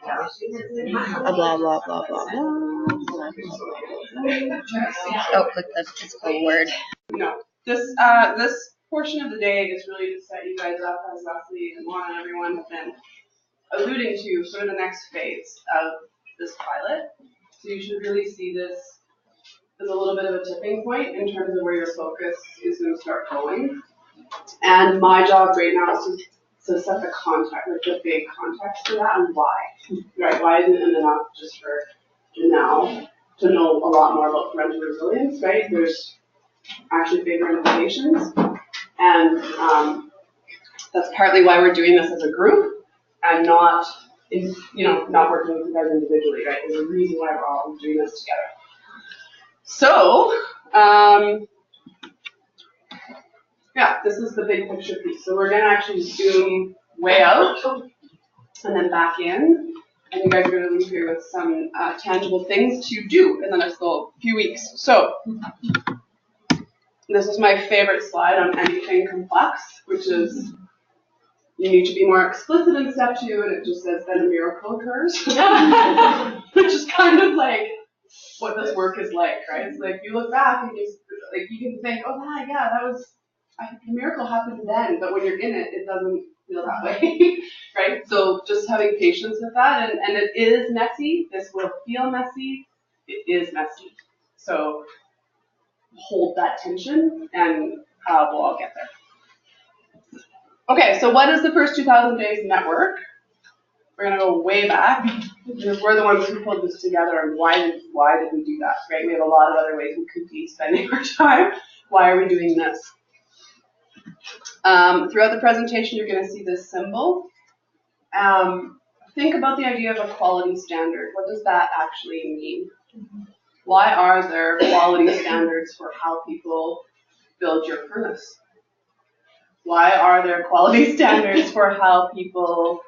Blah, blah, blah, blah, blah. Oh, click the physical word. No, this portion of the day is really to set you guys up, as Leslie and Juan and everyone have been alluding to, sort of the next phase of this pilot. So you should really see this as a little bit of a tipping point in terms of where your focus is going to start going. And my job right now is to set the context, like the big context for that and why. Right? Why isn't it enough just for now to know a lot more about parental resilience, right? There's actually bigger implications. And that's partly why we're doing this as a group and not working with you guys individually, right? There's a reason why we're all doing this together. So, this is the big picture piece. So we're going to actually zoom way out and then back in. And you guys are going to leave here with some tangible things to do in the next few weeks. So, this is my favorite slide on anything complex, which is you need to be more explicit in step 2, and it just says then a miracle occurs, which is kind of like what this work is like, right? It's like you look back and you can think, oh yeah, that was a miracle happened then, but when you're in it, it doesn't feel that way, right? So just having patience with that, and it is messy. This will feel messy. It is messy. So hold that tension, and we'll all get there. Okay, so what is the first 2,000 days network? We're going to go way back, because we're the ones who pulled this together, and why did we do that, right? We have a lot of other ways we could be spending our time. Why are we doing this? Throughout the presentation, you're going to see this symbol. Think about the idea of a quality standard. What does that actually mean? Why are there quality standards for how people build your furnace? Why are there quality standards for how people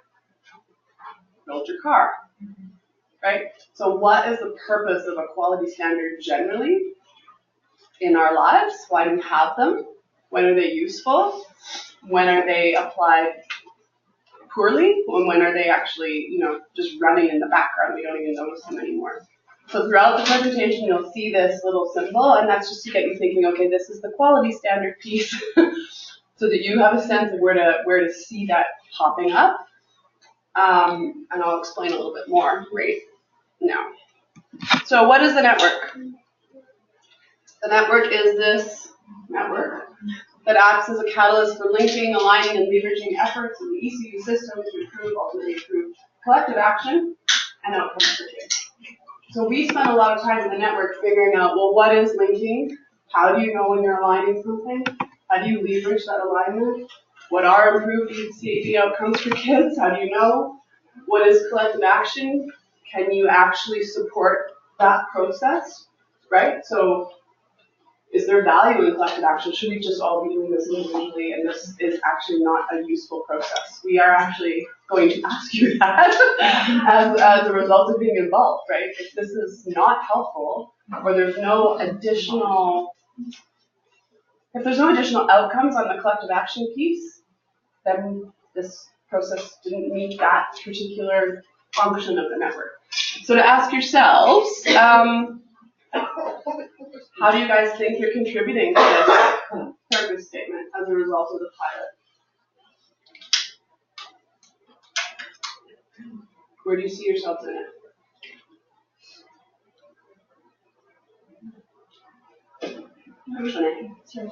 build your car? Right? So what is the purpose of a quality standard generally in our lives? Why do we have them? When are they useful? When are they applied poorly? And when are they actually, just running in the background? We don't even notice them anymore. So throughout the presentation, you'll see this little symbol, and that's just to get you thinking, okay, this is the quality standard piece, so that you have a sense of where to see that popping up. And I'll explain a little bit more right now. So what is the network? The network is this network that acts as a catalyst for linking, aligning, and leveraging efforts in the ECU system to ultimately improve collective action and outcomes for kids. So we spend a lot of time in the network figuring out, well, what is linking? How do you know when you're aligning something? How do you leverage that alignment? What are improved ECD outcomes for kids? How do you know? What is collective action? Can you actually support that process, right? So is there value in collective action? Should we just all be doing this individually, and this is actually not a useful process? We are actually going to ask you that as a result of being involved, right? If this is not helpful, or there's no additional outcomes on the collective action piece, then this process didn't meet that particular function of the network. So to ask yourselves, how do you guys think you're contributing to this purpose statement as a result of the pilot? Where do you see yourselves in it? Sure.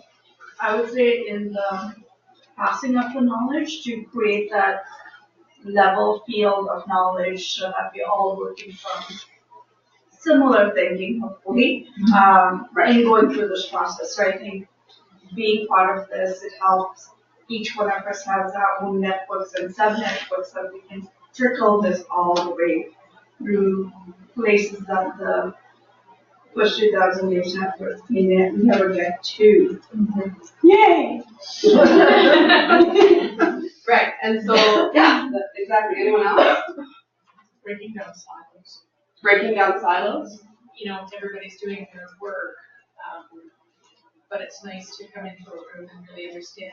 I would say in the passing of the knowledge to create that level field of knowledge so that we're all working from similar thinking, hopefully, in going through this process, right? I think being part of this, it helps each one of us has our own networks and sub-networks that we can trickle this all the way through places that the first 2,000 years network may never get to. Yay! Right, and so, exactly. Anyone else? Breaking down silos. Breaking down silos? Everybody's doing their work, but it's nice to come into a room and really understand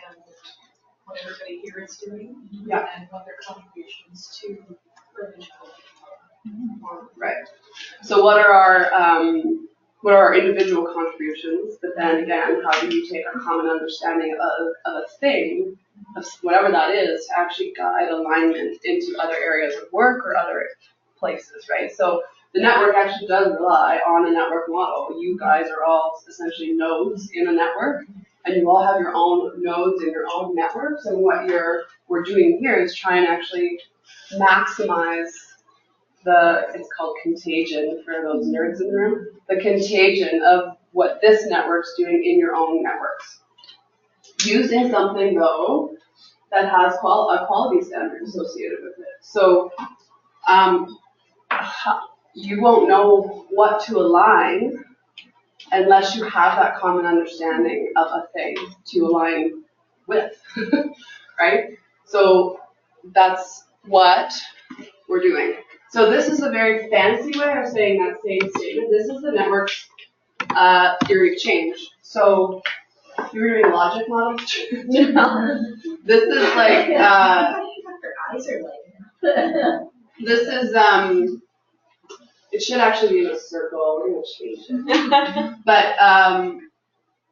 what everybody here is doing and what their contributions to urban health So what are our individual contributions? But then again, how do you take a common understanding of a thing, of whatever that is, to actually guide alignment into other areas of work or other places, right? So the network actually does rely on a network model. You guys are all essentially nodes in a network, and you all have your own nodes in your own networks. And what we're doing here is try and actually maximize it's called contagion for those nerds in the room, the contagion of what this network's doing in your own networks. Using something, though, that has a quality standard associated with it. So you won't know what to align unless you have that common understanding of a thing to align with, right? So that's what we're doing. So this is a very fancy way of saying that same statement. This is the network's theory of change. So if you were doing logic models, this is like, this is, it should actually be in a circle. We're going to change it. But, and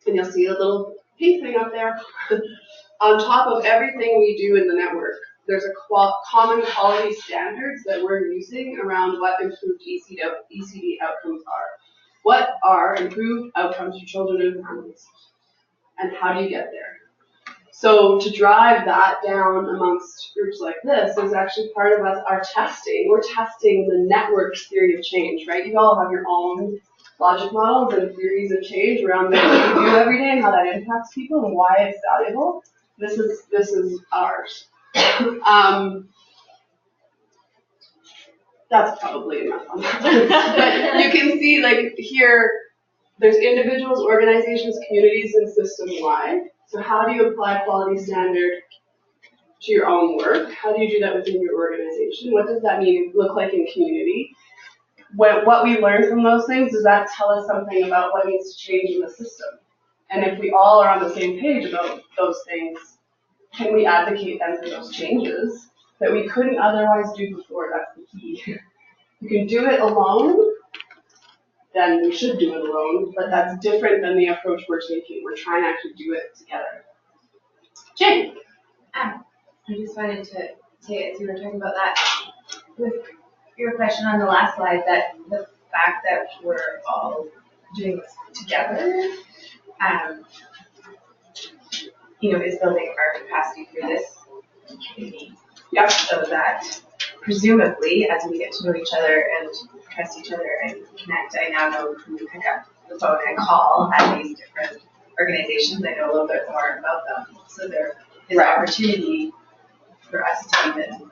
you'll see a little pink thing up there. On top of everything we do in the network, there's a common quality standards that we're using around what improved ECD outcomes are. What are improved outcomes for children and families? And how do you get there? So to drive that down amongst groups like this is actually part of our testing. We're testing the network's theory of change, right? You all have your own logic models and theories of change around what you do every day and how that impacts people and why it's valuable. This is ours. That's probably enough on that. But you can see, like, here, there's individuals, organizations, communities, and system-wide. So how do you apply quality standard to your own work? How do you do that within your organization? What does that look like in community? What we learn from those things, does that tell us something about what needs to change in the system? And if we all are on the same page about those things, can we advocate then for those changes that we couldn't otherwise do before? That's the key. You can do it alone, then we should do it alone, but that's different than the approach we're taking. We're trying to actually do it together. Jane? I just wanted to say, as you were talking about that, with your question on the last slide, that the fact that we're all doing this together, is building our capacity for this community. Yep. So that presumably, as we get to know each other and trust each other and connect, I now know who to pick up the phone and call at these different organizations. I know a little bit more about them. So there is opportunity for us to even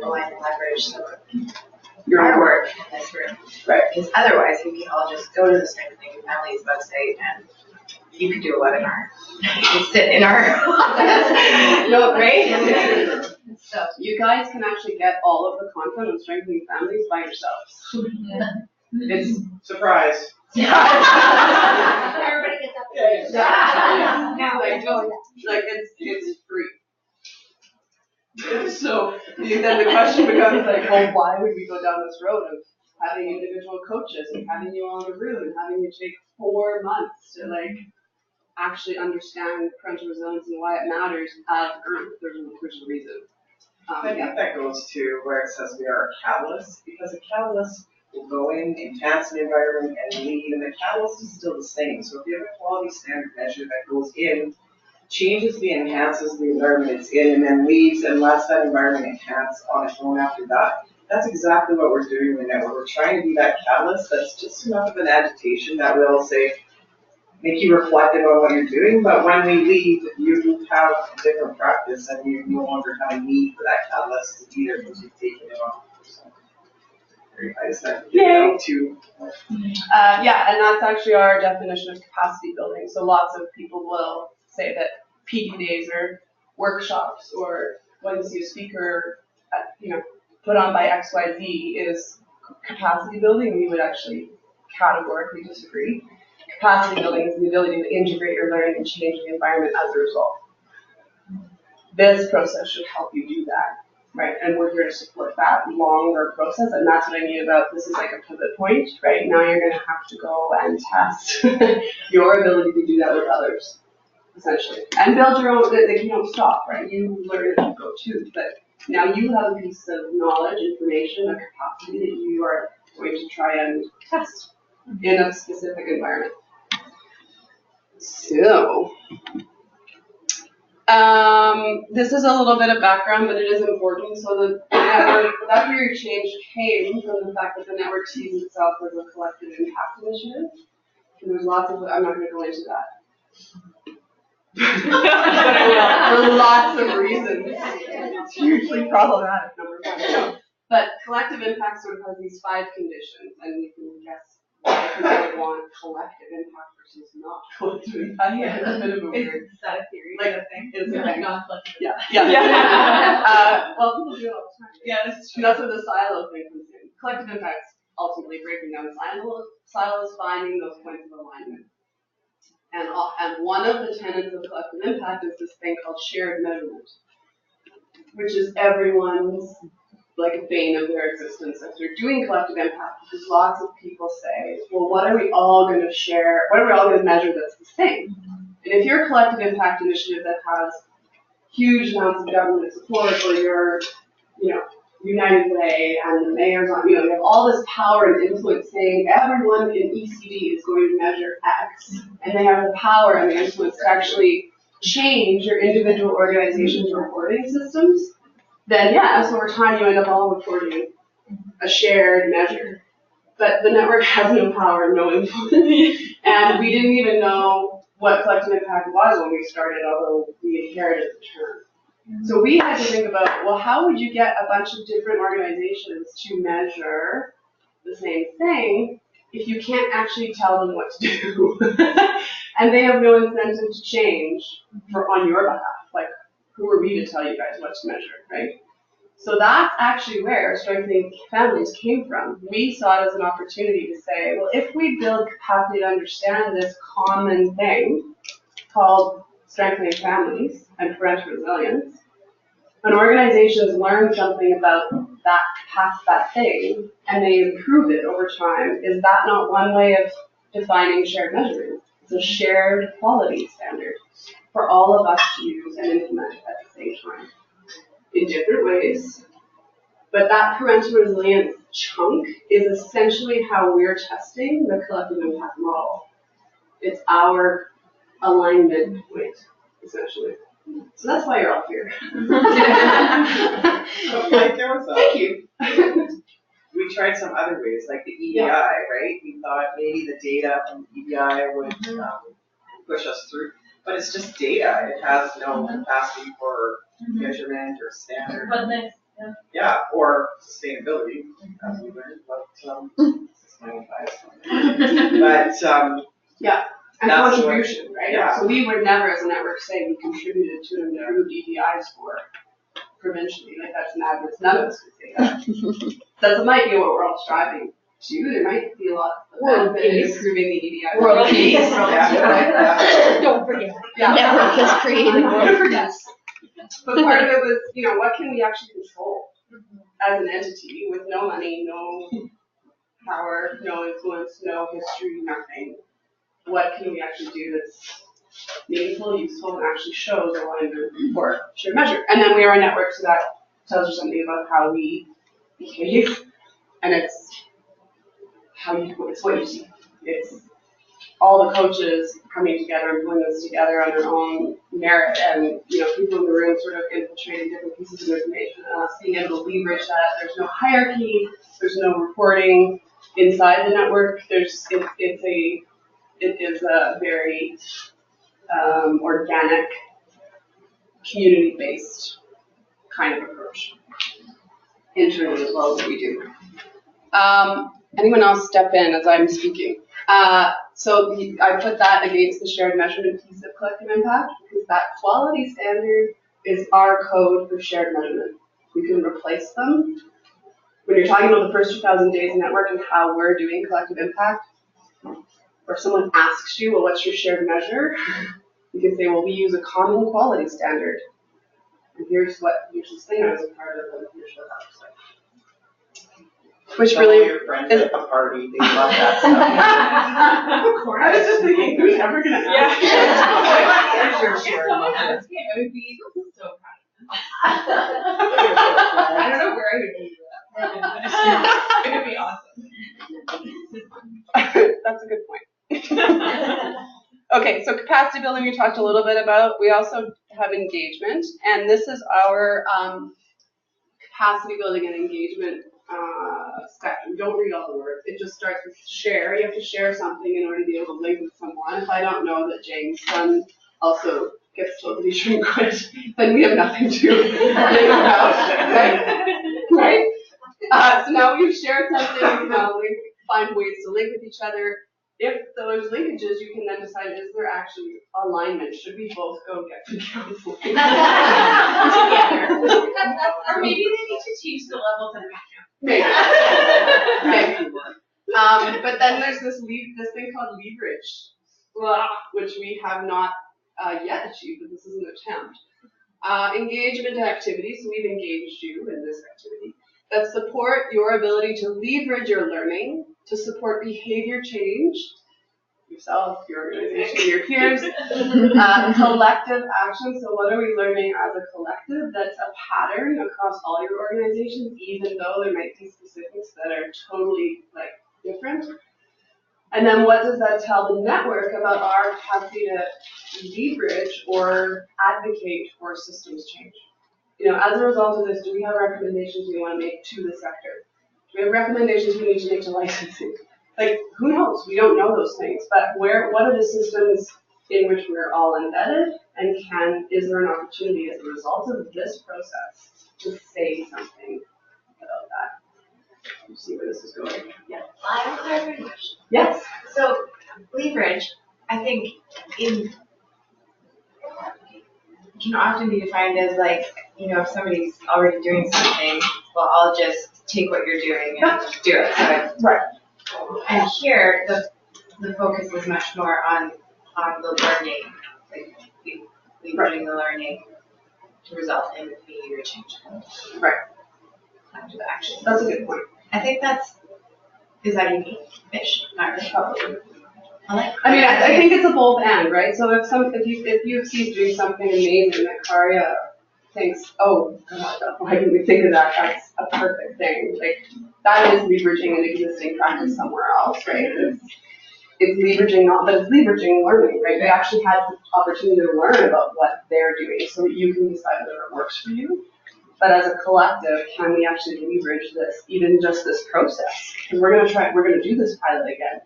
align and leverage our work in this room. Right. Because otherwise, we can all just go to the Strengthening Families website and you could do a webinar. You could sit in our office. No, right? So you guys can actually get all of the content on Strengthening Families by yourselves. Yeah. It's surprise. Everybody gets up there. Yeah. Like it's free. So then the question becomes like, well, why would we go down this road of having individual coaches and having you all in a room and having you take 4 months to actually understand parental resilience and why it matters as a group? There's a reason. I think that goes to where it says we are a catalyst, because a catalyst will go in, enhance an environment, and leave, and the catalyst is still the same. So if you have a quality standard measure that goes in, changes enhances the environment it's in, and then leaves and lets that environment enhance on its own after that, that's exactly what we're doing in the network. We're trying to be that catalyst that's just enough of an agitation that will say, make you reflective on what you're doing, but when we leave, you have a different practice and you no longer have a need for that catalyst to be there because you've taken it on. So, I just have to get it out to. Yeah, and that's actually our definition of capacity building. So lots of people will say that PD days or workshops or when you see a speaker, put on by XYZ is capacity building. We would actually categorically disagree. Capacity building is the ability to integrate your learning and change the environment as a result. This process should help you do that. right? And we're here to support that longer process, and that's what I mean about this is like a pivot point, right? Now you're going to have to go and test your ability to do that with others, essentially, and build your own. They don't stop, right? You learn as you go too, but now you have a piece of knowledge, information, a capacity that you are going to try and test in a specific environment. So, this is a little bit of background, but it is important. So the network, that period of change came from the fact that the network sees itself as a collective impact initiative. And there's lots of, I'm not going to go into that. But I will, for lots of reasons. It's hugely problematic, number one. No. But collective impact sort of has these 5 conditions, and you can guess why people want collective impact versus not collective impact. Yeah. It's a bit of a weird. Is that a theory? Like, thing? it's a thing. Not collective. Yeah. Yeah. Well, people do it all the time. Yeah, that's true. That's where the silo thing comes in. Collective impacts ultimately breaking down silos, finding those points of alignment. And one of the tenets of collective impact is this thing called shared measurement, which is everyone's like bane of their existence as they're doing collective impact, because lots of people say, well, what are we all going to share? What are we all going to measure that's the same? And if you're a collective impact initiative that has huge amounts of government support, or you're, United Way and the mayor's on, you have all this power and influence saying everyone in ECD is going to measure X, and they have the power and the influence to actually change your individual organization's reporting systems, then yes, over time you end up all reporting a shared measure. But the network has no power, no influence, and we didn't even know what collective impact was when we started, although we inherited the term. So we had to think about, well, how would you get a bunch of different organizations to measure the same thing if you can't actually tell them what to do? And they have no incentive to change on your behalf. Like, who are we to tell you guys what to measure, right? So that's actually where Strengthening Families came from. We saw it as an opportunity to say, well, if we build capacity to understand this common thing called Strengthening Families and parental resilience, when organizations learn something about that thing, and they improve it over time, is that not one way of defining shared measurement? It's a shared quality standard for all of us to use and implement at the same time in different ways. But that parental resilience chunk is essentially how we're testing the collective impact model. It's our alignment point, essentially. So that's why you're all here. Like there was Thank you. we tried some other ways, like the EDI, right? We thought maybe the data from the EDI would push us through, but it's just data. It has no capacity for measurement or standard. But next, Yeah, or sustainability, as we learned, but Yeah. And That's contribution, right? Yeah. So we would never, as a network, say we contributed to an improved EDI score provincially. Like, that's madness. None of us could say that. That might be what we're all striving to. There might be a lot of World benefit in peace. improving the EDI. World peace. Yeah. Don't forget. Yeah. Network has created world peace. But part of it was, what can we actually control as an entity with no money, no power, no influence, no history, nothing? What can we actually do that's meaningful, useful, and actually shows alignment for shared measure? And then we are a network, so that tells you something about how we behave, and it's what you see. It's all the coaches coming together and pulling this together on their own merit, and people in the room sort of infiltrating different pieces of information, and us being able to leverage that. There's no hierarchy, there's no reporting inside the network. It is a very organic, community-based kind of approach, internally as well as we do. Anyone else step in as I'm speaking? So I put that against the shared measurement piece of collective impact, because that quality standard is our code for shared measurement. We can replace them. When you're talking about the first 2,000 days network and how we're doing collective impact, or if someone asks you, well, what's your shared measure? You can say, well, we use a common quality standard. And here's this thing I was a part of, and here's what that looks like. Which really your friends at the party, they love that stuff. I was just thinking, who's ever gonna ask? Yeah. Here's your share. Someone asked me, I would be so proud. I don't know where I would do that. It would be awesome. That's a good point. Okay, so capacity building we talked a little bit about. We also have engagement, and this is our capacity building and engagement spectrum. Don't read all the words. It just starts with share. You have to share something in order to be able to link with someone. If I don't know that James' son also gets told that he shouldn't quit, then we have nothing to link about, right? So now we've shared something, find ways to link with each other. If those linkages, you can then decide, is there actually alignment? Should we both go get some counseling? Together. Or maybe they need to change the levels of Maybe. But then there's this thing called leverage, which we have not yet achieved, but this is an attempt. Engagement activities, so we've engaged you in this activity, that support your ability to leverage your learning to support behavior change, yourself, your organization, your peers, collective action. So what are we learning as a collective that's a pattern across all your organizations, even though there might be specifics that are totally different? And then what does that tell the network about our capacity to leverage or advocate for systems change? As a result of this, do we have recommendations we want to make to the sector? Do we have recommendations we need to make to licensing? Who knows? We don't know those things. But what are the systems in which we're all embedded? And is there an opportunity as a result of this process to say something about that? You see where this is going? Yeah. I have a clarifying question. Yes. So leverage, I think, can often be defined as if somebody's already doing something, well, I'll just take what you're doing and do it. So right. And here, the focus is much more on the learning, leveraging the learning to result in behavior change. Right. After the action. That's a good point. I think is that unique-ish? Not really. Probably. I think it's a both and, right? So if UFC doing something amazing that Karya thinks, oh God, why didn't we think of that? That's a perfect thing. That is leveraging an existing practice somewhere else, right? It's leveraging but it's leveraging learning, right? They actually had the opportunity to learn about what they're doing so that you can decide whether it works for you. But as a collective, can we actually leverage this, even just this process? Because we're going to do this pilot again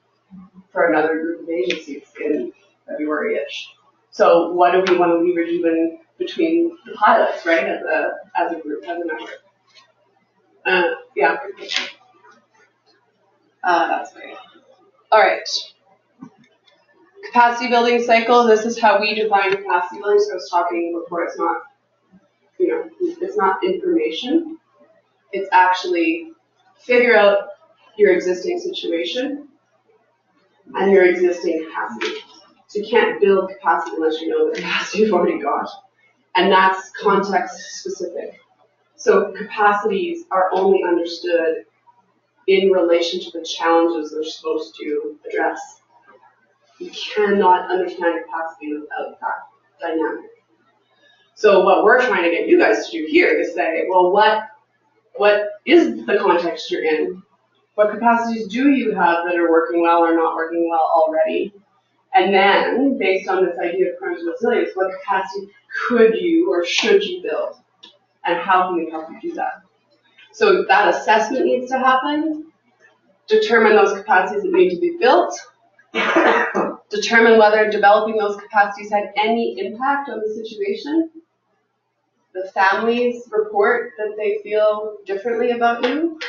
for another group of agencies in February-ish. So what do we want to leverage even between the pilots, right, as a group, as a network? That's great. All right. Capacity building cycle. This is how we define capacity building. So I was talking before, it's not, it's not information. It's actually figure out your existing situation and your existing capacity. So you can't build capacity unless you know the capacity you've already got. And that's context specific. So capacities are only understood in relation to the challenges they're supposed to address. You cannot understand capacity without that dynamic. So what we're trying to get you guys to do here is say, well, what is the context you're in? What capacities do you have that are working well or not working well already? And then, based on this idea of parental resilience, what capacity could you or should you build? And how can we help you do that? So that assessment needs to happen. Determine those capacities that need to be built. Determine whether developing those capacities had any impact on the situation. The families report that they feel differently about you.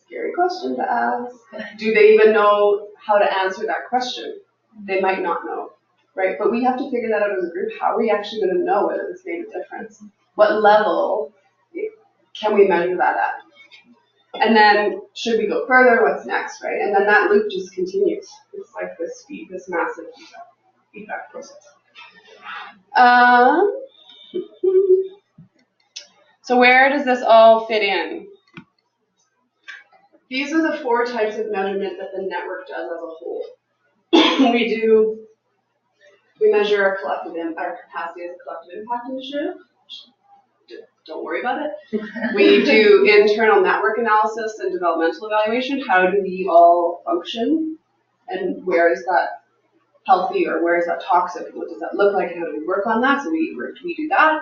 Scary question to ask. Do they even know how to answer that question? They might not know, right? But we have to figure that out as a group. How are we actually going to know whether this made a difference? What level can we measure that at? And then, should we go further? What's next, right? And then that loop just continues. It's like this massive feedback process. So where does this all fit in? These are the 4 types of measurement that the network does as a whole. We measure our capacity as a collective impact initiative. Don't worry about it. We do internal network analysis and developmental evaluation. How do we all function? And where is that healthy or where is that toxic? What does that look like? How do we work on that? So we do that.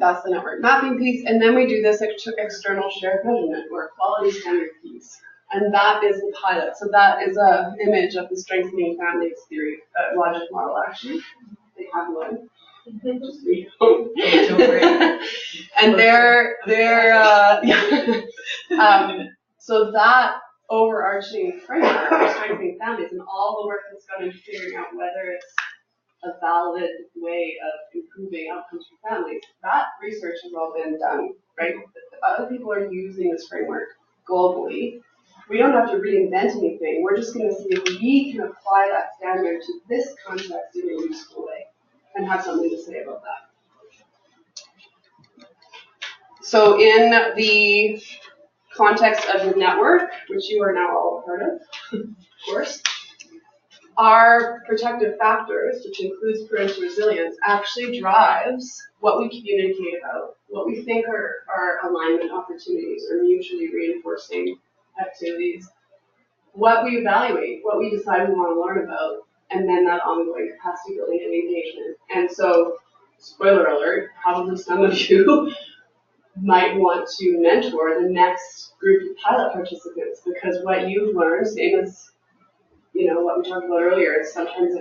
That's the network mapping piece. And then we do this external shared measurement or quality standard piece. And that is the pilot. So that is an image of the strengthening families theory logic model, actually. They have one. Just read it. And so that overarching framework for strengthening families and all the work that's gone into figuring out whether it's a valid way of improving outcomes for families, that research has all been done, right? Other people are using this framework globally. We don't have to reinvent anything. We're just going to see if we can apply that standard to this context in a useful way and have something to say about that. So in the context of the network, which you are now all a part of course, our protective factors, which includes parental resilience, actually drives what we communicate about, what we think are alignment opportunities or mutually reinforcing activities, what we evaluate, what we decide we want to learn about, and then that ongoing capacity building and engagement. And so, spoiler alert, probably some of you might want to mentor the next group of pilot participants, because what you've learned, same as what we talked about earlier, is sometimes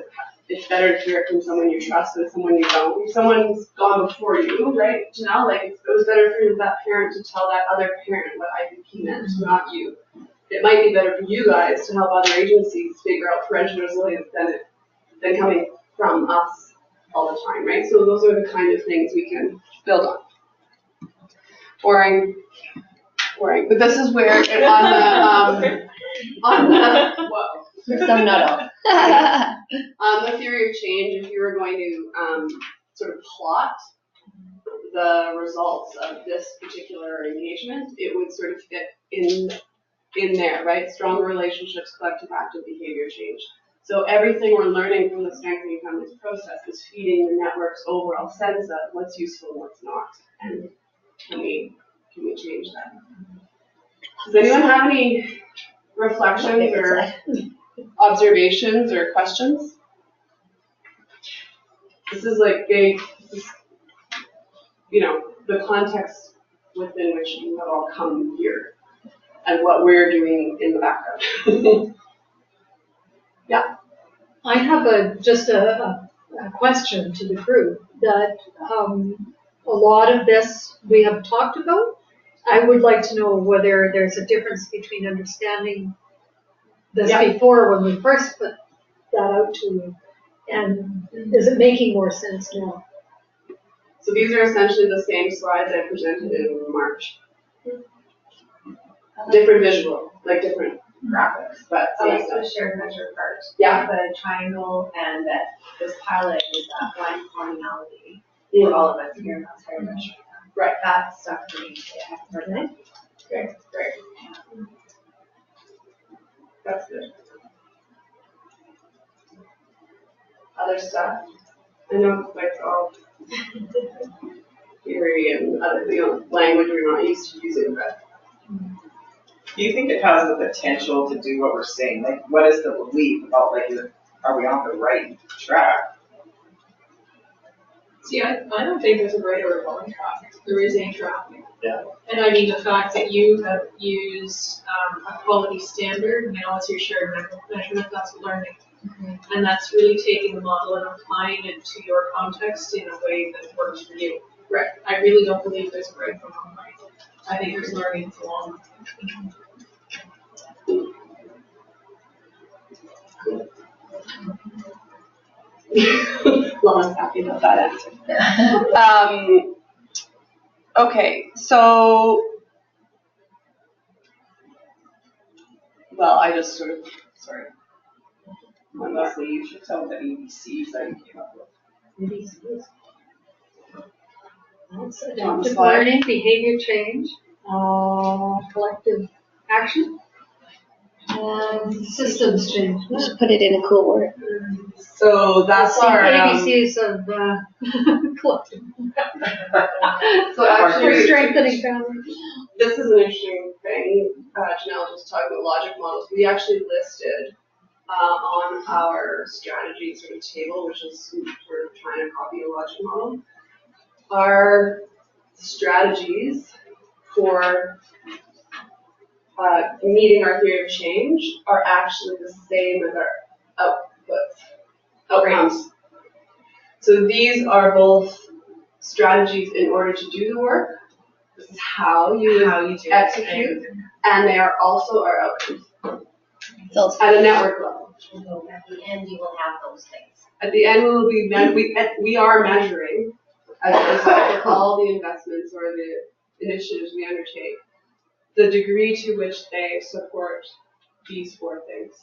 it's better to hear it from someone you trust than someone you don't. If someone's gone before you, right, Janelle, like it was better for that parent to tell that other parent what IPP meant, not you. It might be better for you guys to help other agencies figure out parental resilience than coming from us all the time, right? So those are the kind of things we can build on. Boring. But this is where on the There's some nut on the theory of change, if you were going to sort of plot the results of this particular engagement, it would sort of fit in there, right? Stronger relationships, collective active behavior change. So everything we're learning from the strengthening families process is feeding the network's overall sense of what's useful and what's not, and can we change that? Does anyone have any reflections or observations or questions? This is like the context within which you have all come here and what we're doing in the background. Yeah. I have just a question to the group that a lot of this we have talked about. I would like to know whether there's a difference between understanding this before when we first put that out to you, and is it making more sense now? So these are essentially the same slides I presented in March. Different visual, like different graphics, but That's the shared measure part. Yeah. The triangle, and that this pilot is that one commonality for all of us here, and that's how you're measuring that. Right. That's stuff for me to have heard of. Great. That's good. Other stuff. I know it's all theory and other language we're not used to using, but Do you think it has the potential to do what we're saying? Like, what is the belief about, like, are we on the right track? See, I don't think there's a right or a wrong track. There is a track. Yeah. And I mean the fact that you have used a quality standard, it's your shared measurement, that's learning. Mm-hmm. And that's really taking the model and applying it to your context in a way that works for you. Right. I really don't believe there's a right or wrong way. I think there's learning along. Lana's happy about that answer. Okay, so, I just sort of, sorry. Leslie, you should tell the ABCs that you came up with. ABCs. It's adaptive learning, behavior change, collective action, and systems change. Just put it in a cool word. So that's The our ABCs of collective. So actually, For strengthening families. this is an interesting thing. Janelle just talked about logic models. We actually listed on our strategy sort of table, which is sort of trying to copy a logic model. Our strategies for meeting our theory of change are actually the same as our outcomes. So these are both strategies in order to do the work. This is how you do execute, and they are also our outcomes So at a network level. At the end, you will have those things. At the end, we are measuring as a result of all the investments or the initiatives we undertake, the degree to which they support these four things.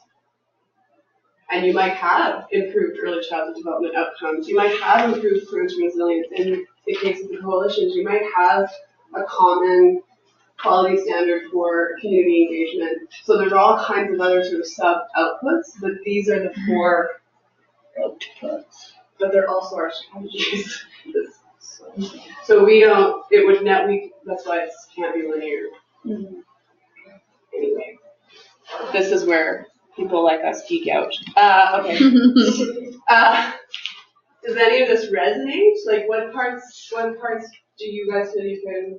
And you might have improved early childhood development outcomes. You might have improved parental resilience. In the case of the coalitions, you might have a common quality standard for community engagement. So there's all kinds of other sort of sub-outputs, but these are the four outputs. But they're also our strategies. So we don't, it would not, that's why it can't be linear. Mm-hmm. Anyway, this is where people like us geek out. Okay. Does any of this resonate? Like what parts do you guys feel you can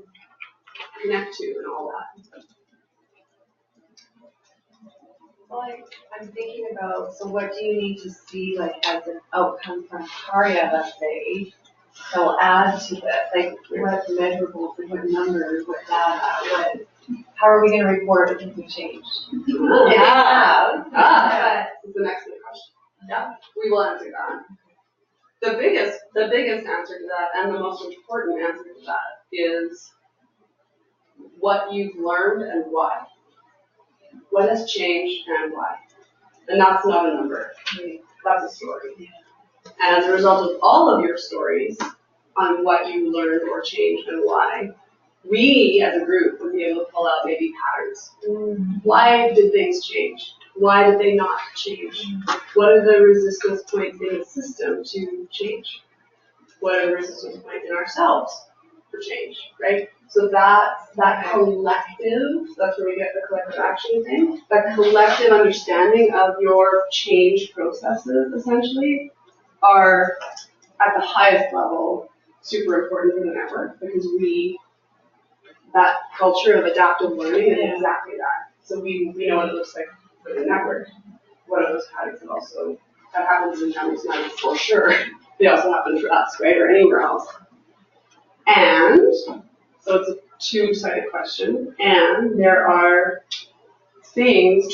connect to and all that? Well, I'm thinking about, so what do you need to see like as an outcome from CARIA, let's say, that will add to this? Like what measurables, like what numbers, what data, how are we going to report if things have changed? That's an excellent question. Yeah, we will answer that. The biggest answer to that, and the most important answer to that, is what you've learned and why. What has changed and why. And that's not a number. That's a story. And as a result of all of your stories on what you learned or changed and why, we as a group would be able to pull out maybe patterns. Why did things change? Why did they not change? What are the resistance points in the system to change? What are the resistance points in ourselves for change, right? So that collective, that's where we get the collective action thing, that collective understanding of your change processes, essentially, are at the highest level super important for the network because that culture of adaptive learning is exactly that. So we know what it looks like for the network. What are those patterns that happens in Chinese networks for sure. They also happen for us, right, or anywhere else. And, so it's a two-sided question, and there are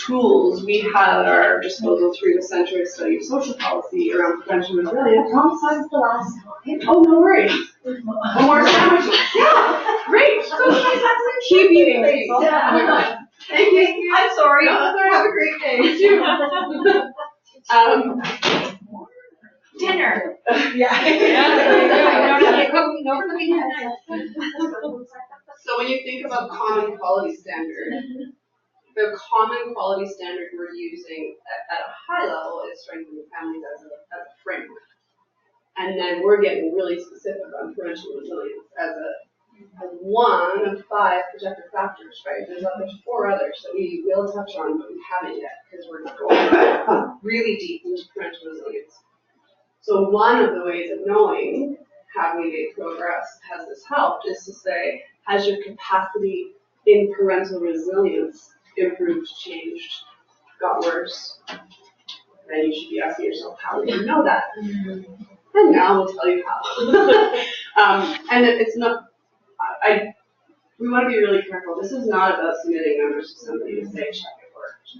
tools we have at our disposal through the Center of Study of Social Policy around prevention and resilience. Wrong size the last time. Oh, no worries. More sandwiches. Yeah, great. So keep eating, please. Yeah. Thank you. I'm sorry. No, that's all right. Have a great day. You too. Dinner. So when you think about common quality standard, the common quality standard we're using at a high level is strengthening families as a framework. And then we're getting really specific on parental resilience as one of 5 protective factors, right? There's 4 others that we will touch on, but we haven't yet because we're not going really deep into parental resilience. So one of the ways of knowing have we made progress, has this helped, is to say, has your capacity in parental resilience improved, changed, got worse? Then you should be asking yourself, how do you know that? And now we'll tell you how. And it's not, we want to be really careful. This is not about submitting numbers to somebody to say, check it worked.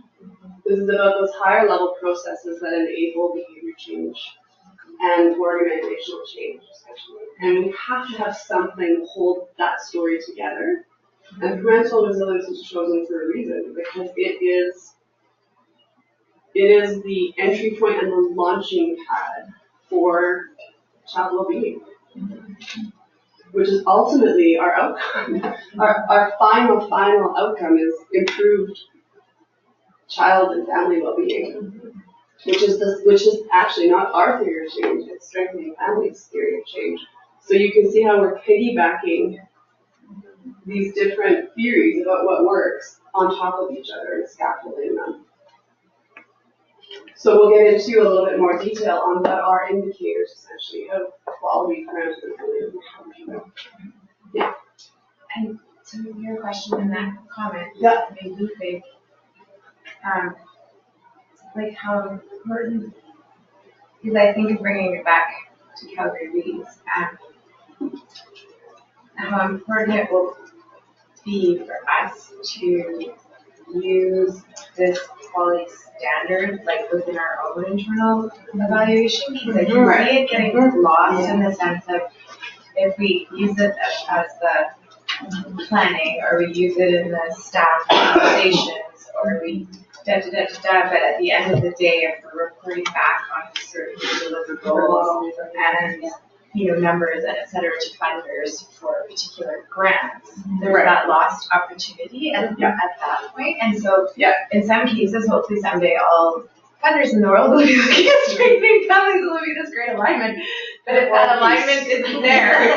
This is about those higher level processes that enable behavior change and organizational change, essentially. And we have to have something to hold that story together. And parental resilience was chosen for a reason, because it is the entry point and the launching pad for child well-being. which is ultimately our outcome. Our final outcome is improved child and family well-being, which is actually not our theory of change, it's strengthening families' theory of change. So you can see how we're piggybacking these different theories about what works on top of each other and scaffolding them. So we'll get into a little bit more detail on what are indicators, essentially, of quality parental family. Yeah. And to your question in that comment, Yeah. made me think, like how important, because I think of bringing it back to Calgary Reads, and how important it will be for us to use this quality standard, like within our own internal evaluation, because I can see it getting lost in the sense of if we use it as the planning, or we use it in the staff conversations, or we but at the end of the day, if we're reporting back on certain deliverables and numbers and et cetera to funders for particular grants, there's that lost opportunity at that point. And so in some cases, hopefully someday all funders in the world will be looking at strengthening families, will be this great alignment. But if that alignment isn't there,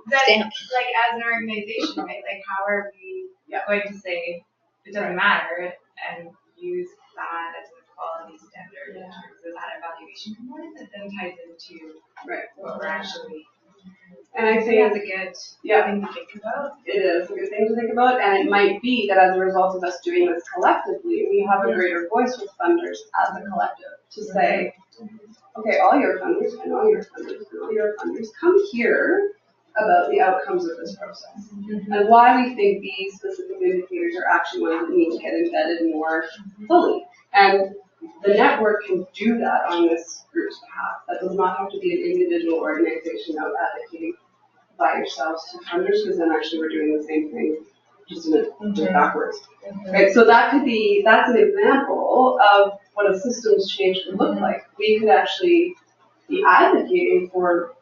then like as an organization, right, like how are we going to say it doesn't matter and use that as a quality standard in terms of that evaluation component that then ties into what we're actually. And I think that's a good thing to think about. It is a good thing to think about, and it might be that as a result of us doing this collectively, we have a greater voice with funders as a collective to say, okay, all your funders and all your funders and all your funders, come here about the outcomes of this process and why we think these specific indicators are actually ones that need to get embedded more fully. And the network can do that on this group's behalf. That does not have to be an individual organization out advocating by yourselves to funders, because then actually we're doing the same thing, just backwards. Right? So that's an example of what a systems change could look like. We could actually be advocating for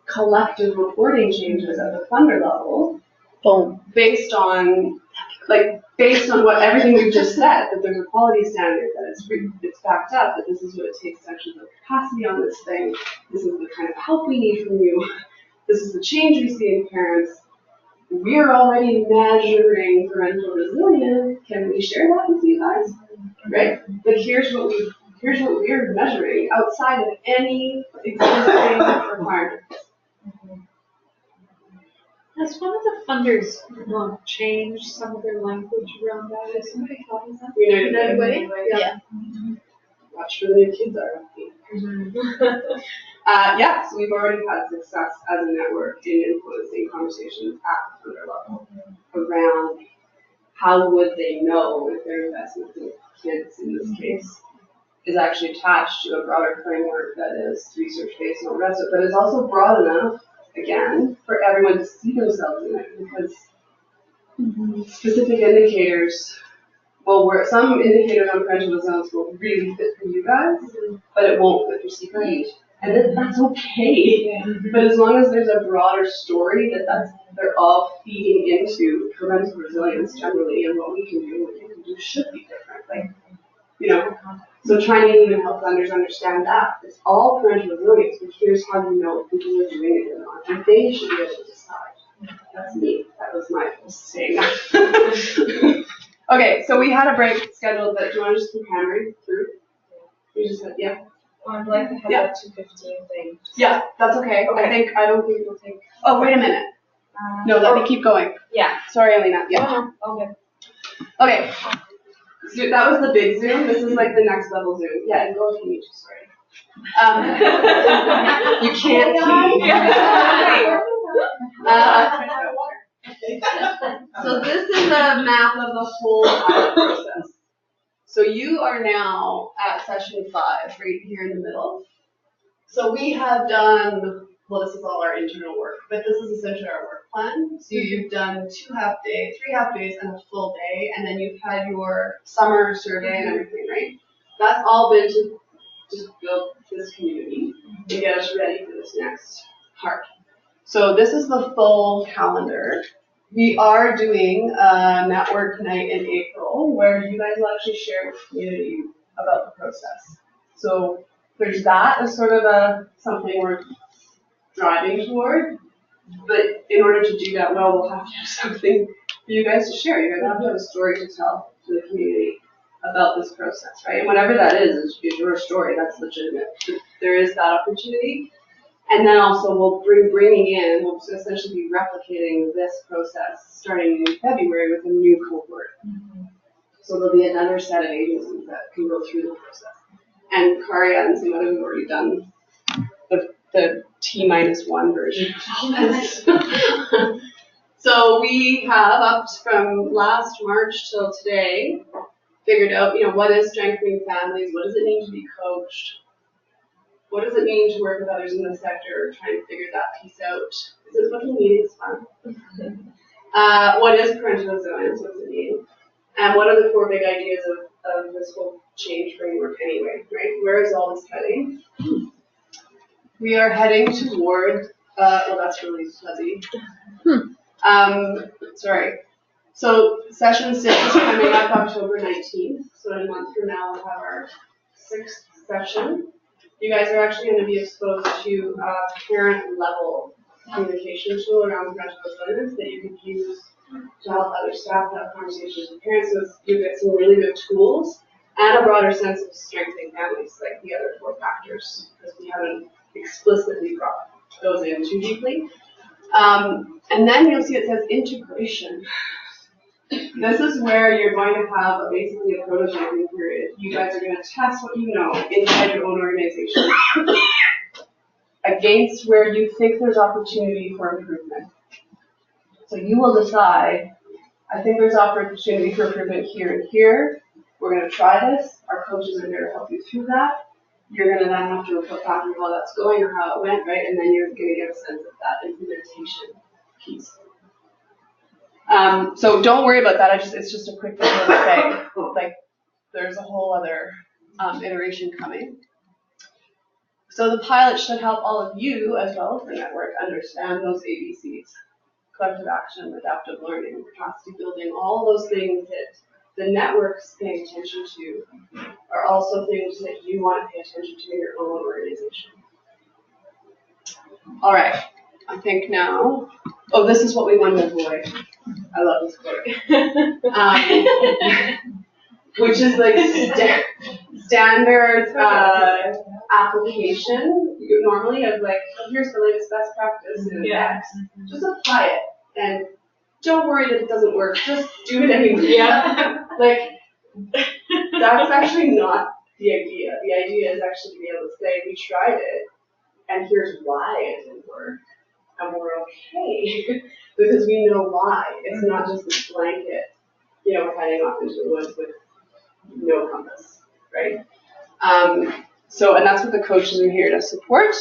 collective reporting changes at the funder level, based on what everything we've just said, that there's a quality standard, that it's backed up, that this is what it takes to actually build capacity on this thing, this is the kind of help we need from you, this is the change we see in parents, we're already measuring parental resilience, can we share that with you guys? Right? But here's what we're measuring outside of any existing requirement. Has one of the funders changed some of their language around that? Has somebody thought of that? United Way? Yeah. Watch where the kids are. So we've already had success as a network in influencing conversations at the funder level around how would they know if their investment in kids, in this case, is actually attached to a broader framework that is research-based and all the rest of it, but is also broad enough, again, for everyone to see themselves in it, because specific indicators, some indicators on parental resilience will really fit for you guys, but it won't fit for CPE. And that's okay. But as long as there's a broader story they're all feeding into parental resilience generally, and what we can do and what you can do should be different. So trying to even help funders understand that. It's all parental resilience, but here's how you know if people are doing it or not. And they should be able to decide. That's me. That was my saying that. Okay, so we had a break scheduled, but do you want to just keep hammering through? You just said, yeah. I'd like to have that 2:15 thing. Yeah, that's okay. I don't think it'll take. Oh, wait a minute. No, let me keep going. Yeah. Sorry, Alina. Yeah. Okay. Okay. So that was the big Zoom. This is like the next level Zoom. Yeah, and go if you need to. Sorry. You can't see. So this is a map of the whole pilot process. So you are now at session 5, right here in the middle. So we have done, this is all our internal work, but this is essentially our work plan. So you've done 2 half-days, 3 half-days, and a full day, and then you've had your summer survey and everything, right? That's all been to just build this community and get us ready for this next part. So this is the full calendar. We are doing a network night in April where you guys will actually share with the community about the process. So there's that as sort of something we're driving toward. But in order to do that well, we'll have to have something for you guys to share. You're gonna have to have a story to tell to the community about this process, right? And whatever that is your story. That's legitimate. There is that opportunity. And then also we'll we'll essentially be replicating this process starting in February with a new cohort. So there'll be another set of agencies that can go through the process. And Karia and some others have already done the T-1 version of this. So we have, up from last March till today, figured out, what is strengthening families? What does it mean to be coached? What does it mean to work with others in the sector? Trying to figure that piece out. Is it booking meetings fun? What is parental resilience? What does it mean? And what are the 4 big ideas of this whole change framework anyway, right? Where is all this heading? We are heading toward, that's really fuzzy. Sorry. So session 6 is coming up October 19th. So in a month from now, we'll have our 6th session. You guys are actually going to be exposed to a parent-level communication tool around parental resilience that you can use to help other staff have conversations with parents. So you get some really good tools and a broader sense of strengthening families, like the other 4 factors, because we haven't explicitly brought those in too deeply. And then you'll see it says integration. This is where you're going to have basically a prototyping period. You guys are going to test what you know inside your own organization against where you think there's opportunity for improvement. So you will decide, I think there's opportunity for improvement here and here. We're going to try this. Our coaches are there to help you through that. You're going to then have to report back on how that's going or how it went, right? And then you're going to get a sense of that implementation piece. So don't worry about that. It's just a quick thing to say. Like, there's a whole other iteration coming. So the pilot should help all of you, as well as the network, understand those ABCs: collective action, adaptive learning, capacity building. All those things that the network's paying attention to are also things that you want to pay attention to in your own organization. All right. I think now, this is what we want to avoid. I love this quote. Which is like standard application normally of like, here's the latest best practice in X. Just apply it and don't worry that it doesn't work. Just do it anyway. Yeah. Like, that's actually not the idea. The idea is actually to be able to say, we tried it and here's why it didn't work. And we're okay because we know why. It's not just this blanket, heading off into the woods with no compass, right? And that's what the coaches are here to support.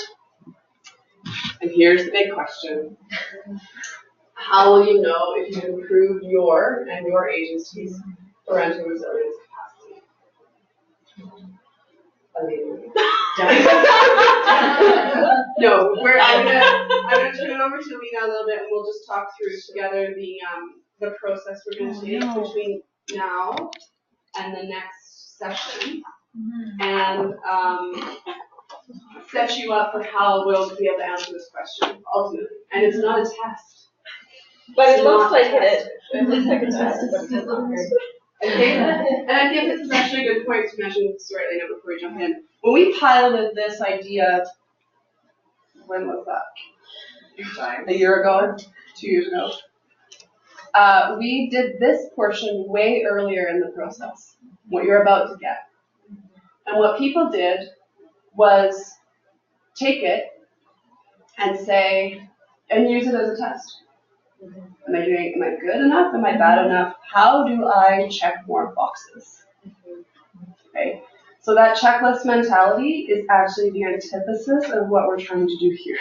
And here's the big question. How will you know if you've improved your and your agency's parental resilience capacity? No, I'm gonna turn it over to Lena a little bit, and we'll just talk through together the process we're gonna take between now and the next session, and set you up for how we'll be able to answer this question ultimately. And it's not a test, but it looks like it. It looks like a test. Okay, and I think this is actually a good point to mention the story, Lena, before we jump in. When we piloted this idea, when was that? A year ago? 2 years ago? We did this portion way earlier in the process, what you're about to get. And what people did was take it and say, and use it as a test. Am I good enough? Am I bad enough? How do I check more boxes? Okay. So that checklist mentality is actually the antithesis of what we're trying to do here.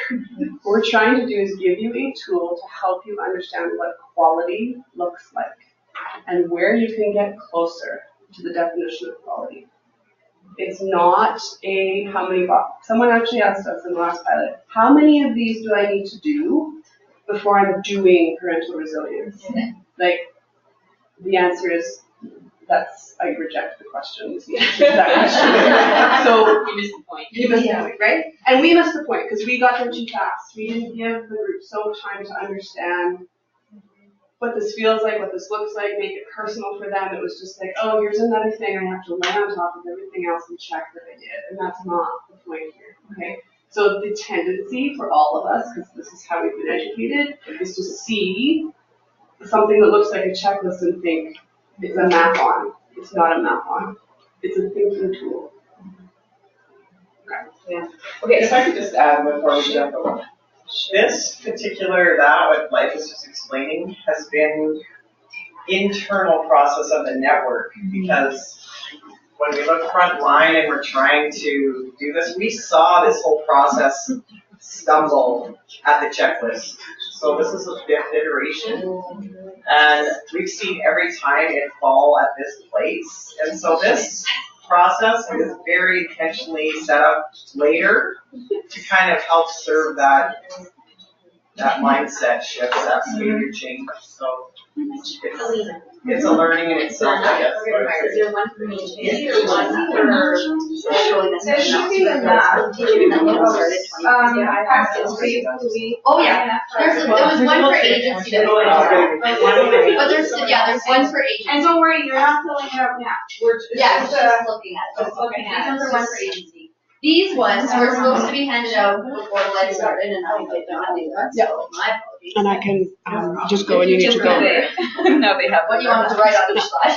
What we're trying to do is give you a tool to help you understand what quality looks like and where you can get closer to the definition of quality. It's not how many boxes. Someone actually asked us in the last pilot, how many of these do I need to do before I'm doing parental resilience? Like, the answer is, I reject the question. Is the answer to that question. So You missed the point. you missed the point, right? And we missed the point because we got there too fast. We didn't give the group so time to understand what this feels like, what this looks like, make it personal for them. It was just like, oh, here's another thing I have to lay on top of everything else and check that I did. And that's not the point here, okay? So the tendency for all of us, because this is how we've been educated, is to see something that looks like a checklist and think it's a map on. It's not a map on. It's a thinking tool. Okay, if I could just add before we jump over. This particular, what Life is just explaining, has been internal process of the network, because when we look front line and we're trying to do this, we saw this whole process stumble at the checklist. So this is the 5th iteration, and we've seen every time it fall at this place. And so this process is very intentionally set up later to kind of help serve that mindset shift, that behavior change. So it's a learning in itself, I guess. Is there one for me or one for? There should be a map. Oh, yeah. There was one for agency. But there's one for agency. And don't worry, you're not filling it out now. Yeah, just looking at it. These ones are one for agency. These ones were supposed to be handed out before Life started, and I did not do that, so my apologies. And I can just go and you need to go. No, they have. What do you want me to write on each slide?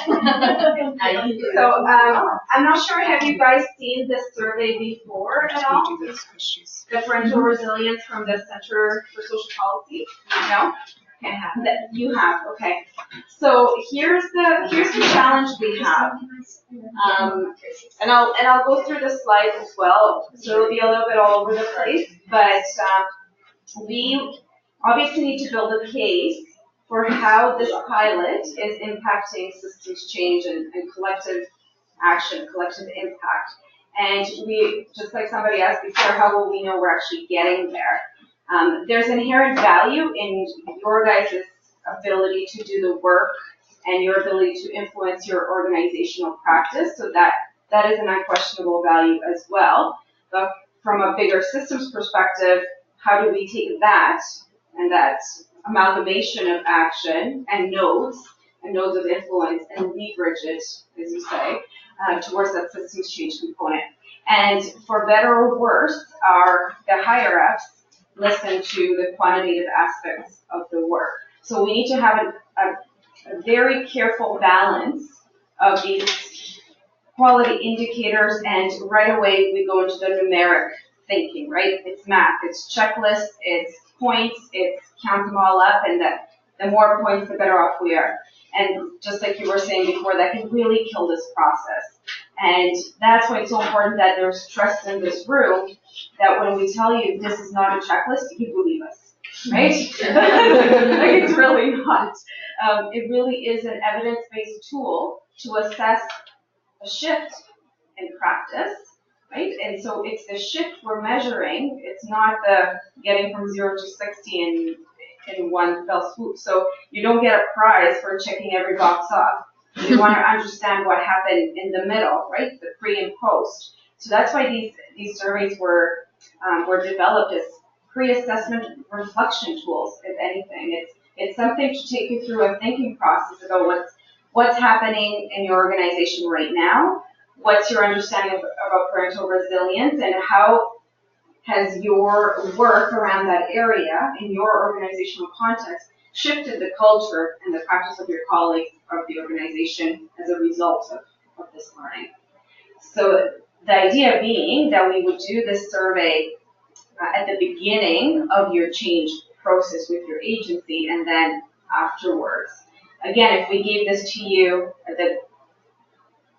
So, I'm not sure, have you guys seen this survey before at all? The parental resilience from the Center for Social Policy? No? Okay, that you have, okay. So here's the challenge we have. And I'll go through the slides as well, so it'll be a little bit all over the place, but we obviously need to build a case for how this pilot is impacting systems change and collective action, collective impact. And we, just like somebody asked before, how will we know we're actually getting there? There's inherent value in your guys' ability to do the work and your ability to influence your organizational practice, so that is an unquestionable value as well. But from a bigger systems perspective, how do we take that and that amalgamation of action and nodes of influence and leverage it, as you say, towards that systems change component? And for better or worse, the higher ups listen to the quantitative aspects of the work. So we need to have a very careful balance of these quality indicators, and right away we go into the numeric thinking, right? It's math, it's checklists, it's points, it's count them all up, and that the more points, the better off we are. And just like you were saying before, that can really kill this process. And that's why it's so important that there's trust in this room, that when we tell you this is not a checklist, you believe us, right? Like, it's really not. It really is an evidence-based tool to assess a shift in practice, right? And so it's the shift we're measuring. It's not the getting from 0 to 60 in one fell swoop. So you don't get a prize for checking every box off. You want to understand what happened in the middle, right? The pre and post. So that's why these surveys were developed as pre-assessment reflection tools, if anything. It's something to take you through a thinking process about what's happening in your organization right now, what's your understanding about parental resilience, and how has your work around that area in your organizational context shifted the culture and the practice of your colleagues of the organization as a result of this learning. So the idea being that we would do this survey at the beginning of your change process with your agency, and then afterwards. Again, if we gave this to you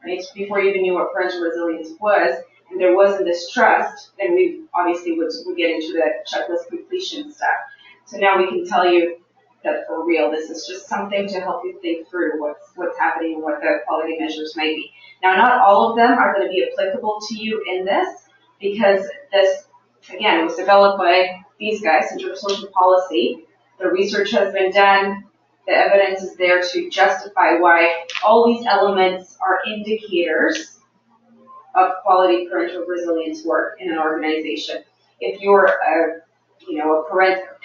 right before you even knew what parental resilience was, and there wasn't this trust, then we obviously would get into the checklist completion step. So now we can tell you that for real, this is just something to help you think through what's happening and what the quality measures might be. Now, not all of them are going to be applicable to you in this, because this, again, was developed by these guys, Center for Social Policy. The research has been done. The evidence is there to justify why all these elements are indicators of quality parental resilience work in an organization. If you're a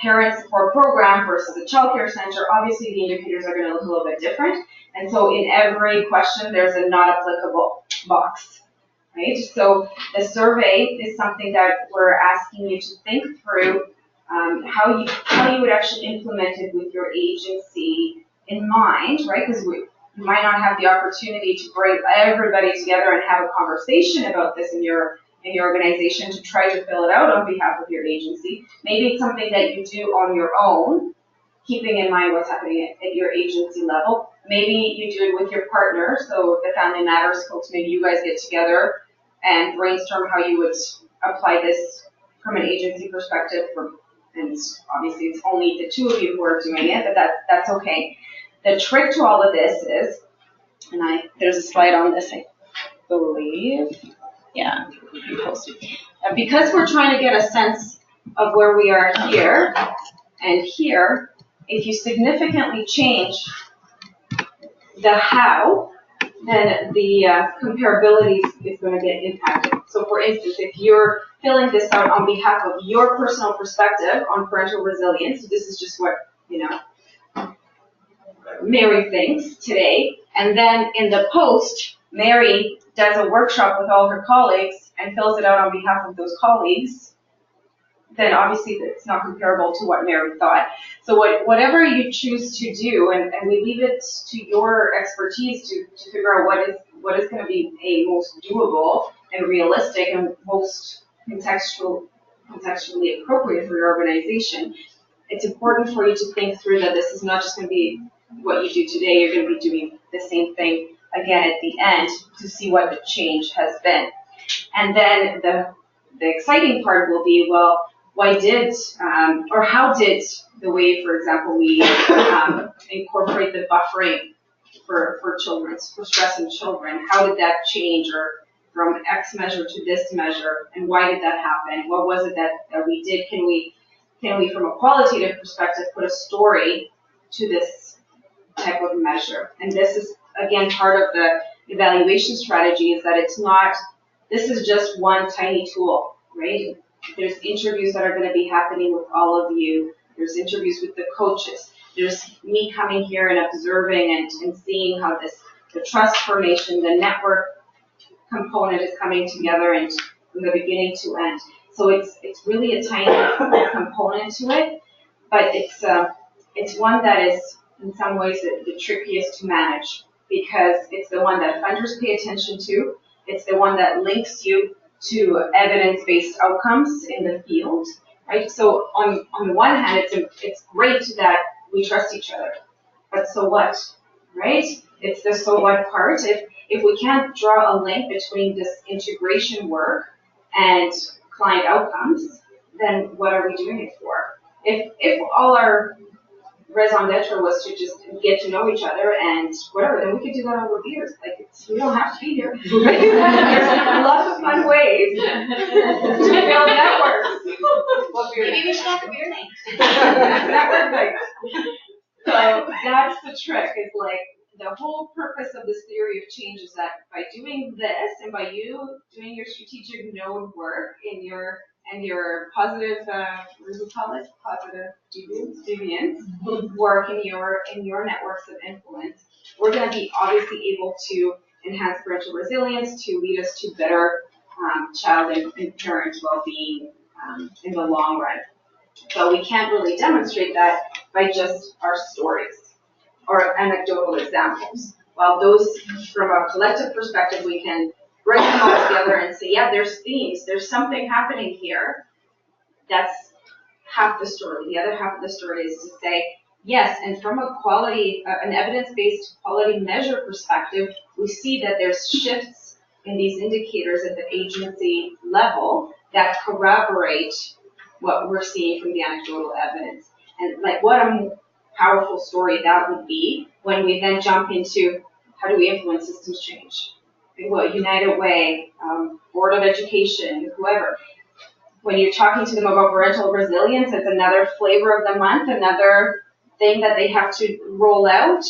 parent support program versus a child care center, obviously the indicators are going to look a little bit different. And so in every question, there's a not applicable box, right? So the survey is something that we're asking you to think through how you would actually implement it with your agency in mind, right? Because you might not have the opportunity to bring everybody together and have a conversation about this in your organization to try to fill it out on behalf of your agency. Maybe it's something that you do on your own, keeping in mind what's happening at your agency level. Maybe you do it with your partner, so the Family Matters folks, maybe you guys get together and brainstorm how you would apply this from an agency perspective. And obviously it's only the two of you who are doing it, but that's okay. The trick to all of this is, and there's a slide on this, I believe. Yeah, posted. Because we're trying to get a sense of where we are here and here, if you significantly change the how, then the comparability is going to get impacted. So for instance, if you're filling this out on behalf of your personal perspective on parental resilience, this is just what, Mary thinks today, and then in the post, Mary does a workshop with all her colleagues and fills it out on behalf of those colleagues, then obviously it's not comparable to what Mary thought. So whatever you choose to do, and we leave it to your expertise to figure out what is going to be a most doable and realistic and most contextually appropriate for your organization. It's important for you to think through that this is not just going to be what you do today. You're going to be doing the same thing again at the end to see what the change has been. And then the exciting part will be, well, why did, or how did the way, for example, we incorporate the buffering for children, for stress in children, how did that change, or from X measure to this measure, and why did that happen? What was it that we did? Can we, from a qualitative perspective, put a story to this type of measure? And this is, again, part of the evaluation strategy, is that it's not, this is just one tiny tool, right? There's interviews that are going to be happening with all of you. There's interviews with the coaches. There's me coming here and observing and seeing how the trust formation, the network component is coming together and from the beginning to end. So it's really a tiny component to it, but it's one that is in some ways the trickiest to manage, because it's the one that funders pay attention to. It's the one that links you to evidence-based outcomes in the field, right? So on the one hand, it's great that we trust each other, but so what, right? It's the so what part. If we can't draw a link between this integration work and client outcomes, then what are we doing it for? If all our raison d'etre was to just get to know each other and whatever, then we could do that over beers. Like, we don't have to be here. Right? There's lots of fun ways to build networks. Maybe we should have a beer night. Network nights. So that's the trick, is like, the whole purpose of this theory of change is that by doing this, and by you doing your strategic node work in your positive, what do we call it? Positive deviance work in your networks of influence, we're going to be obviously able to enhance parental resilience to lead us to better child and parent well-being in the long run. But we can't really demonstrate that by just our stories or anecdotal examples. While those, from a collective perspective, we can bring them all together and say, yeah, there's themes, there's something happening here. That's half the story. The other half of the story is to say, yes, and from a quality, an evidence-based quality measure perspective, we see that there's shifts in these indicators at the agency level that corroborate what we're seeing from the anecdotal evidence. And like, what a powerful story that would be when we then jump into how do we influence systems change? What, United Way, Board of Education, whoever. when you're talking to them about parental resilience, it's another flavor of the month, another thing that they have to roll out.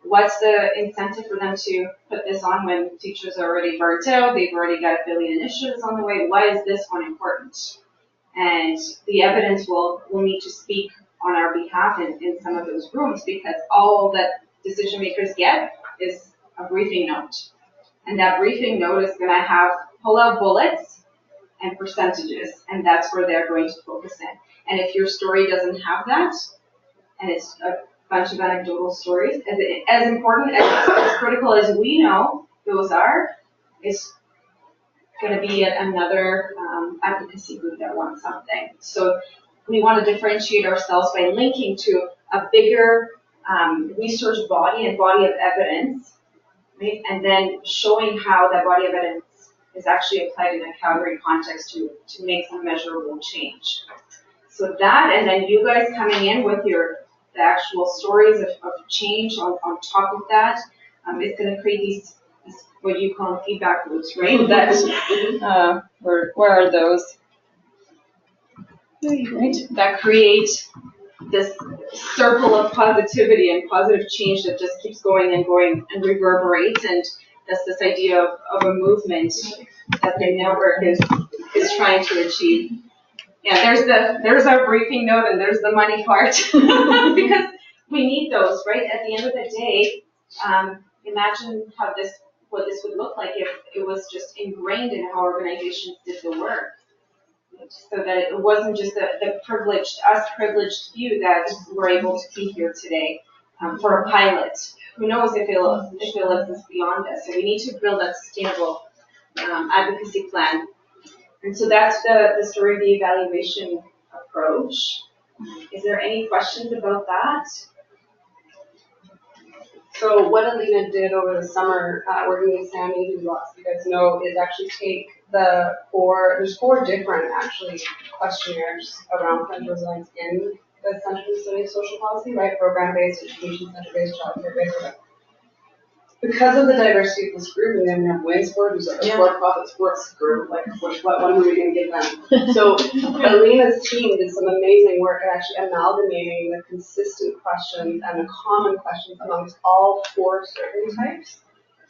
What's the incentive for them to put this on when teachers are already burnt out, they've already got a billion initiatives on the way? Why is this one important? And the evidence will need to speak on our behalf in some of those rooms, because all that decision makers get is a briefing note. And that briefing note is going to have pull-out bullets and percentages, and that's where they're going to focus in. And if your story doesn't have that, and it's a bunch of anecdotal stories, as important, as critical as we know those are, is going to be another advocacy group that wants something. So we want to differentiate ourselves by linking to a bigger research body and body of evidence, right? And then showing how that body of evidence is actually applied in a Calgary context to make some measurable change. So that, and then you guys coming in with the actual stories of change on top of that, is going to create these what you call feedback loops, right? That where are those? Right? That create this circle of positivity and positive change that just keeps going and reverberates, and that's this idea of a movement that the network is trying to achieve. Yeah, there's our briefing note, and there's the money part because we need those, right? At the end of the day, imagine what this would look like if it was just ingrained in how organizations did the work, so that it wasn't just the privileged few that were able to be here today for a pilot. Who knows if it'll exist beyond this? So we need to build that sustainable advocacy plan. And so that's the story of the evaluation approach. Is there any questions about that? So what Alina did over the summer, working with Sammy, who lots of you guys know, is actually take there's four different actually questionnaires around parental resilience in the Center for the Study of Social Policy, right? Program-based, education center-based, childcare-based. Because of the diversity of this group, and then we have Winsford, who's like a for-profit sports group, like what are we going to give them? So Alina's team did some amazing work at actually amalgamating the consistent questions and the common questions amongst all four survey types.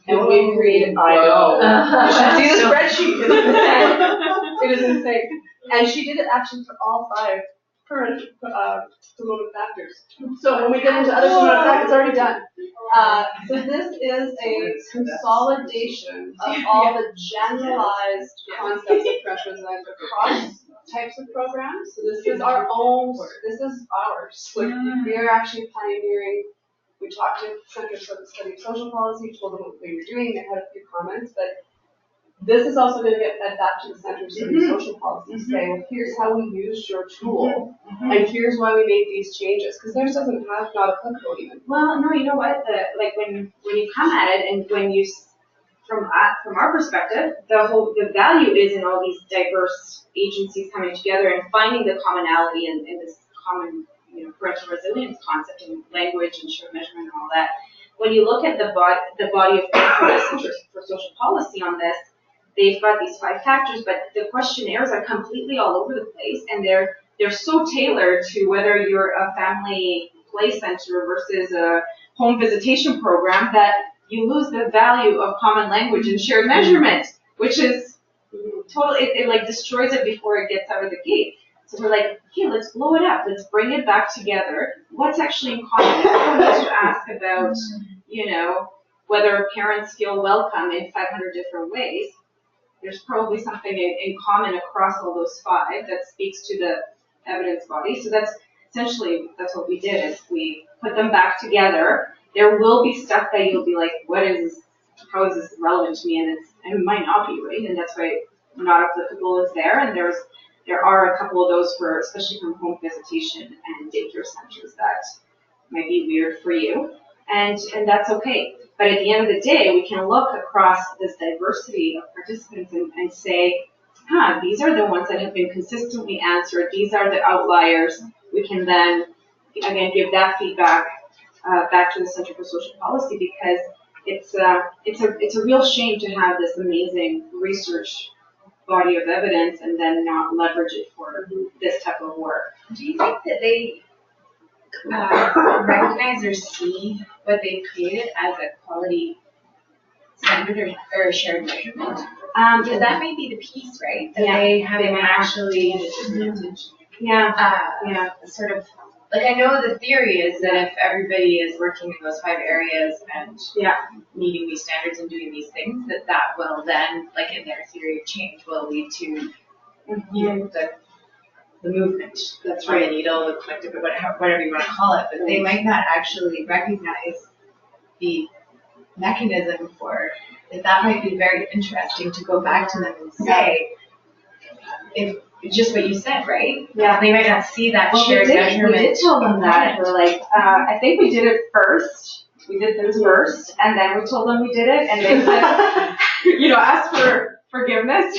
And we created, I know. You should see the spreadsheet, it's insane. It is insane. And she did it actually for all five current promotive factors. So when we get into other promotive factors, it's already done. So this is a consolidation of all the generalized concepts of parental resilience across types of programs. So this is our own work. This is ours. Like, we are actually pioneering. We talked to Centers for the Study of Social Policy, told them what we were doing. They had a few comments, but this is also going to get fed back to the Center for Study of Social Policy to say, well, here's how we used your tool, and here's why we made these changes, because theirs doesn't have not applicable even. Well, no, you know what? When you come at it, and when you, from our perspective, the value is in all these diverse agencies coming together and finding the commonality in this common, parental resilience concept and language and shared measurement and all that. When you look at the body of the Center for Social Policy on this, they've got these 5 factors, but the questionnaires are completely all over the place, and they're so tailored to whether you're a family play center versus a home visitation program that you lose the value of common language and shared measurement, which is totally, it like destroys it before it gets out of the gate. So we're like, okay, let's blow it up. Let's bring it back together. What's actually in common? We don't need to ask about, whether parents feel welcome in 500 different ways. There's probably something in common across all those 5 that speaks to the evidence body. So that's what we did, is we put them back together. There will be stuff that you'll be like, what is this? How is this relevant to me? And it might not be, right? And that's why not applicable is there. And there are a couple of those for, especially from home visitation and daycare centers, that might be weird for you. And that's okay. But at the end of the day, we can look across this diversity of participants and say, these are the ones that have been consistently answered. These are the outliers. We can then, again, give that feedback back to the Center for Social Policy, because it's a real shame to have this amazing research body of evidence and then not leverage it for this type of work. Do you think that they recognize or see what they've created as a quality standard or a shared measurement? That may be the piece, right? That they haven't actually sort of, like, I know the theory is that if everybody is working in those 5 areas and meeting these standards and doing these things, that will then, like in their theory of change, will lead to you know, the movement. That's right. The needle, the collective, whatever you want to call it. But they might not actually recognize the mechanism for it. That might be very interesting to go back to them and say, if just what you said, right? Yeah. They might not see that shared measurement. We did tell them that. We're like, I think we did it first. We did this first, and then we told them we did it, and they said, asked for forgiveness.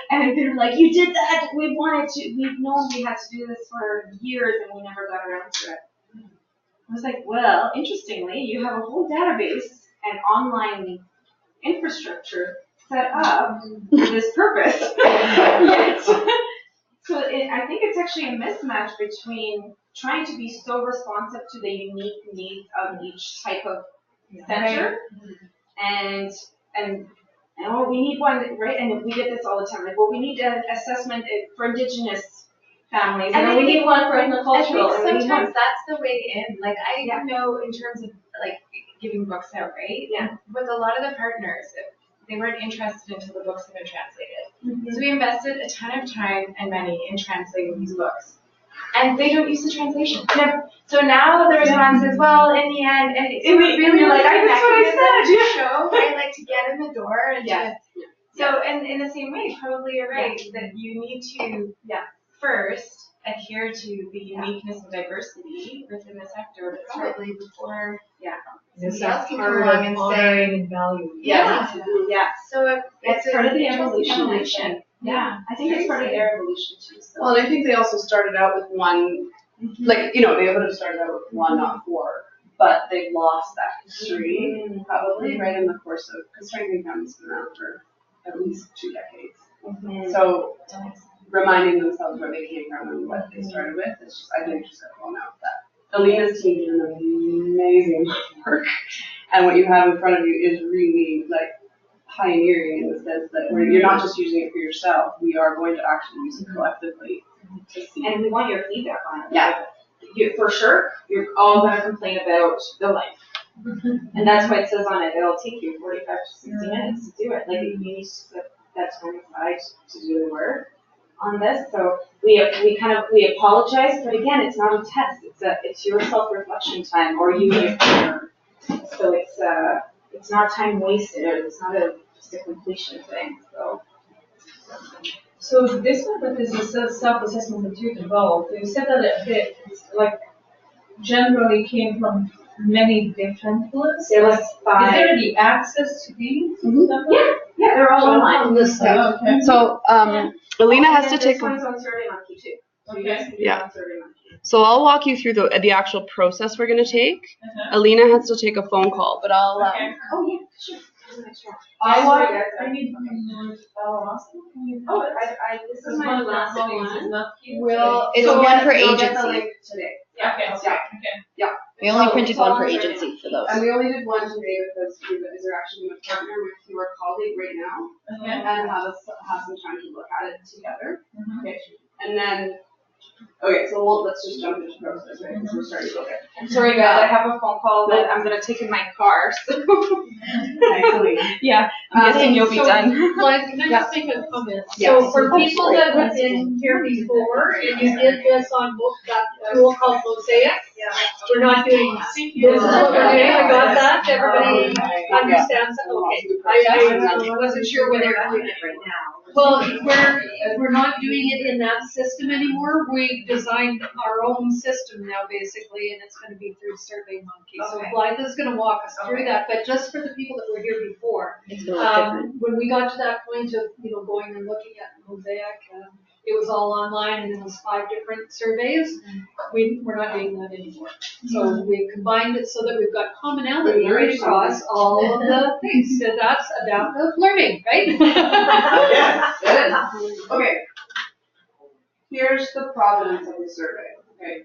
And they're like, you did that. We've known we had to do this for years, and we never got around to it. I was like, well, interestingly, you have a whole database and online infrastructure set up for this purpose. Yes. So I think it's actually a mismatch between trying to be so responsive to the unique needs of each type of center, and we need one, right? And we get this all the time. Like, well, we need an assessment for Indigenous families, and we need one for ethnocultural. I think sometimes that's the way in. Like, I know in terms of like giving books out, right? Yeah. With a lot of the partners, they weren't interested until the books have been translated. So we invested a ton of time and money in translating these books. And they don't use the translation. So now the response is, well, in the end, and it's really like, that's what I said. To show, right? Like to get in the door and so, and in the same way, probably you're right, that you need to first adhere to the uniqueness and diversity within the sector, probably before somebody else can come along and say value. So it's part of the evolution. Yeah, I think it's part of their evolution too. So. Well, and I think they also started out with one, like, they would have started out with one, not 4, but they've lost that history, probably, right, in the course of, because Strengthening Families has been around for at least 2 decades. So, reminding themselves where they came from and what they started with, it's just, I think, just a blown out that. Alina's team did an amazing work, and what you have in front of you is really, like, pioneering in the sense that you're not just using it for yourself, we are going to actually use it collectively to see. And we want your feedback on it. Yeah. For sure, you're all going to complain about the life. And that's why it says on it, it'll take you 45 to 60 minutes to do it. Like, you need that time aside to do the work on this. So we apologize, but again, it's not a test. It's your self-reflection time, or you need to. So it's not time wasted. It's not just a completion thing. So this one that is a self-assessment that you developed, you said that it's like generally came from many different books. There was 5. Is there any access to these? Yeah, they're all online. On this site. Okay. So Alina has to take. This one's on SurveyMonkey too. So you guys can do it on SurveyMonkey. So I'll walk you through the actual process we're going to take. Alina has to take a phone call, but I'll. Okay. Oh yeah, sure. I need this is my last Well, it's so one per you'll get the agency. link today. Okay. We only printed one per agency for those. And we only did one today because they're actually going to partner with your colleague right now and have some time to look at it together. Okay. And then, so let's just jump into process, right? Because we're starting to go there. I'm sorry guys, I have a phone call that I'm gonna take in my car. So. Actually. Yeah, I'm guessing you'll be done. Can I just make a comment? So for people that have been here before, and you did this on that tool called Mosaic, we're not doing that. This is what we're doing. I got that. Everybody understands that. Okay. I wasn't sure whether you're doing it right now. Well, we're not doing it in that system anymore. We designed our own system now, basically, and it's going to be through SurveyMonkey. So Blythe is going to walk us through that. But just for the people that were here before. before. It's a little different. When we got to that point of, going and looking at Mosaic, it was all online and it was 5 different surveys. We're not doing that anymore. So we combined it so that we've got commonality right across all of the things. So that's adaptive learning, right? Yes. Okay. Here's the provenance of the survey. Okay.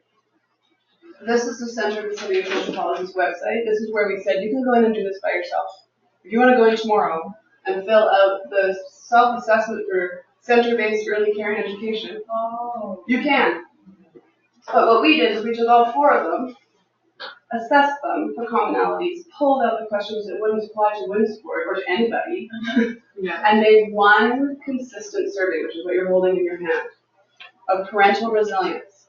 This is the Center for Study of Social Policy's website. This is where we said you can go in and do this by yourself. If you want to go in tomorrow and fill out the self-assessment for center-based early care and education, you can. But what we did is we took all 4 of them, assessed them for commonalities, pulled out the questions that wouldn't apply to Winsport or to anybody, and made one consistent survey, which is what you're holding in your hand, of parental resilience.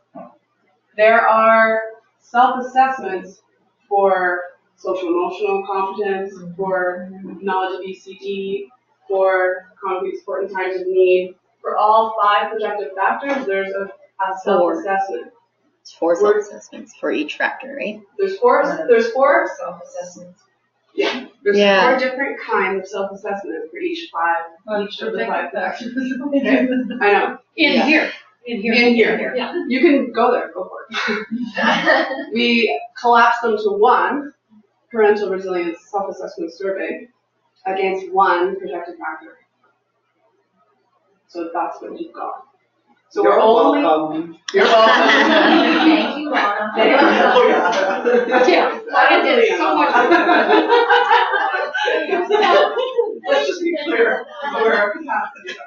There are self-assessments for social emotional competence, for knowledge of ECD, for concrete support in times of need. For all 5 projective factors, there's a self-assessment. It's 4 self-assessments for each factor, right? There's four self-assessments. Yeah. There's 4 different kinds of self-assessment for each of the 5 factors. Okay. I know. In here. Yeah. You can go there, go for it. We collapsed them to one parental resilience self-assessment survey against one projected factor. So that's what you've got. So You're welcome. You're welcome. Thank you, Lana. I did so much. Let's just be clear where our capacity is.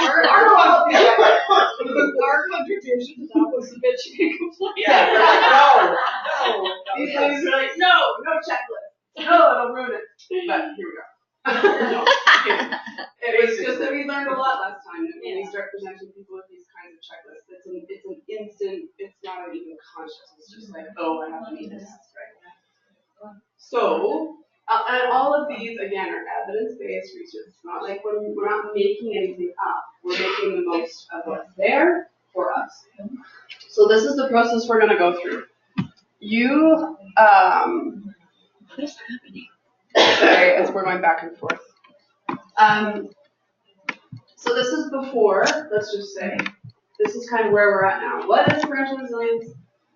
Our contribution to that was a bit incomplete. No. These ladies are like, no checklist. No, it'll ruin it. But here we go. No, it was just that we learned a lot last time that when we start presenting people with these kinds of checklists, it's an instant, it's not even conscious. It's just like, oh, I have to meet this, right? So, and all of these, again, are evidence-based research. It's not like we're not making anything up. We're making the most of what's there for us. So this is the process we're going to go through. You, What is happening? sorry, as we're going back and forth. So this is before, let's just say, this is kind of where we're at now. What is parental resilience?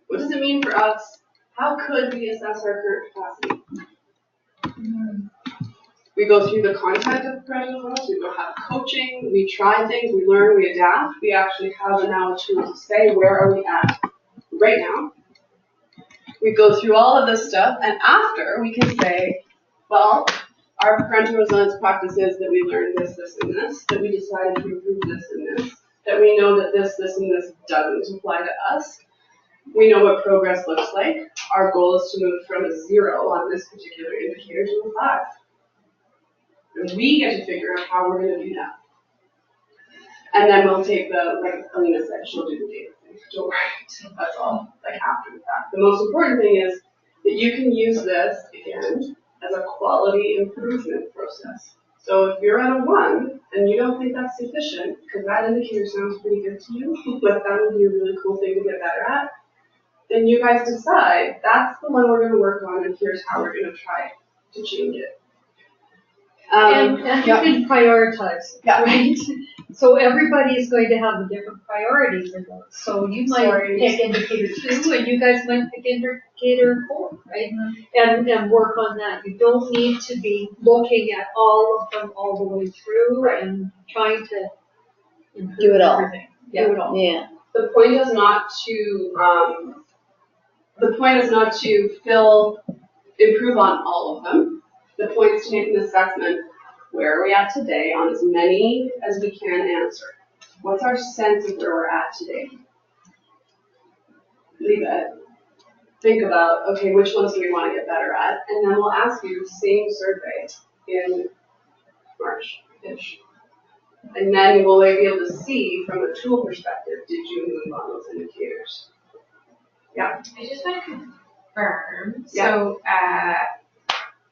What does it mean for us? How could we assess our current capacity? We go through the content of parental resilience, we go have coaching, we try things, we learn, we adapt. We actually have now a tool to say, where are we at right now? We go through all of this stuff, and after we can say, well, our parental resilience practices that we learned this, and this, that we decided to improve this and this, that we know that this, and this doesn't apply to us. We know what progress looks like. Our goal is to move from a 0 on this particular indicator to a 5. And we get to figure out how we're going to do that. And then we'll take like Alina said, she'll do the data thing. Don't worry. That's all, like after the fact. The most important thing is that you can use this, again, as a quality improvement process. So if you're at a 1 and you don't think that's sufficient, because that indicator sounds pretty good to you, but that would be a really cool thing to get better at, then you guys decide that's the one we're going to work on, and here's how we're going to try to change it. And you can prioritize, right? So everybody is going to have different priorities in those. So you might pick indicator 2 and you guys might pick indicator 4, right? And work on that. You don't need to be looking at all of them all the way through and trying to improve Do it all. everything. Do it all. Yeah. The point is not to improve on all of them. The point is to make an assessment, where are we at today on as many as we can answer. What's our sense of where we're at today? Leave it. Think about, okay, which ones do we want to get better at? And then we'll ask you the same survey in March-ish. And then we'll be able to see from a tool perspective, did you move on those indicators? Yeah. I just want to confirm. Yeah. So,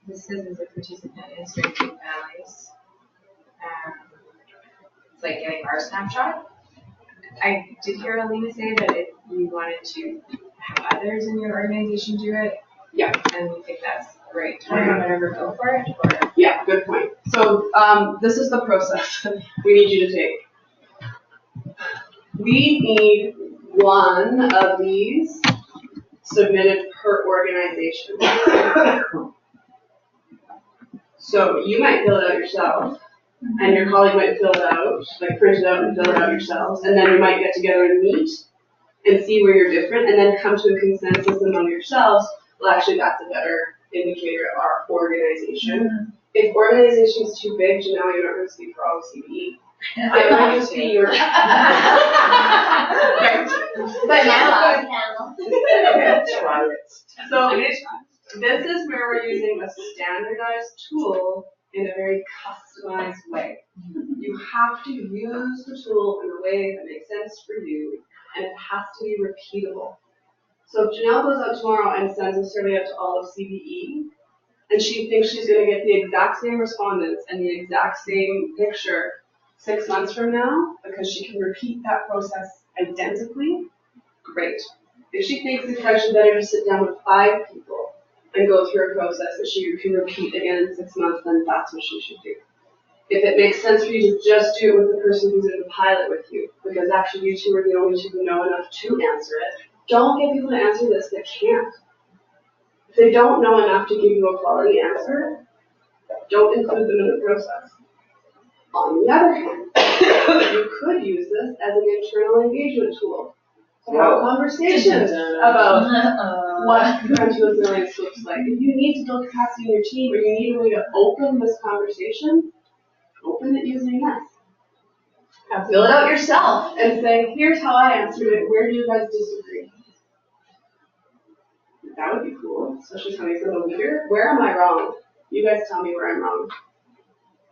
this says as a participant in Strengthening Families. It's like getting our snapshot. I did hear Alina say that if you wanted to have others in your organization do it, Yeah. then we think that's right time whenever go for it? Or? Yeah, good point. So this is the process we need you to take. We need one of these submitted per organization. So you might fill it out yourself, and your colleague might fill it out, like print it out and fill it out yourselves, and then you might get together and meet and see where you're different, and then come to a consensus among yourselves. Well, actually, that's a better indicator of our organization. If organization is too big, Janelle, you're not going to speak for all of CBE. It might just be your. Right. But now, Try it. So this is where we're using a standardized tool in a very customized way. You have to use the tool in a way that makes sense for you, and it has to be repeatable. So if Janelle goes out tomorrow and sends a survey out to all of CBE, and she thinks she's going to get the exact same respondents and the exact same picture 6 months from now, because she can repeat that process identically, great. If she thinks it's actually better to sit down with 5 people and go through a process that she can repeat again in 6 months, then that's what she should do. If it makes sense for you to just do it with the person who's in the pilot with you, because actually you two are the only two who know enough to answer it, don't get people to answer this that can't. If they don't know enough to give you a quality answer, don't include them in the process. On the other hand, you could use this as an internal engagement tool to have conversations about what parental resilience looks like. If you need to build capacity in your team, or you need a way to open this conversation, open it using this. fill it out yourself. And say, here's how I answered it, where do you guys disagree? That would be cool, especially coming from a leader. Where am I wrong? You guys tell me where I'm wrong.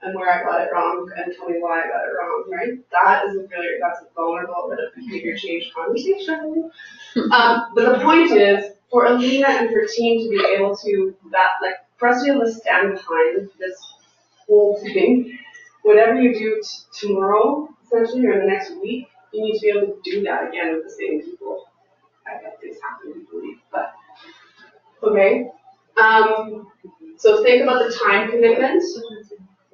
And where I got it wrong, and tell me why I got it wrong, right? That's a vulnerable bit of behavior change conversation. But the point is, for Alina and her team to be able to, for us to be able to stand behind this whole thing, whatever you do tomorrow, essentially, or in the next week, you need to be able to do that again with the same people. I bet things happen, we believe, but, okay? So think about the time commitment.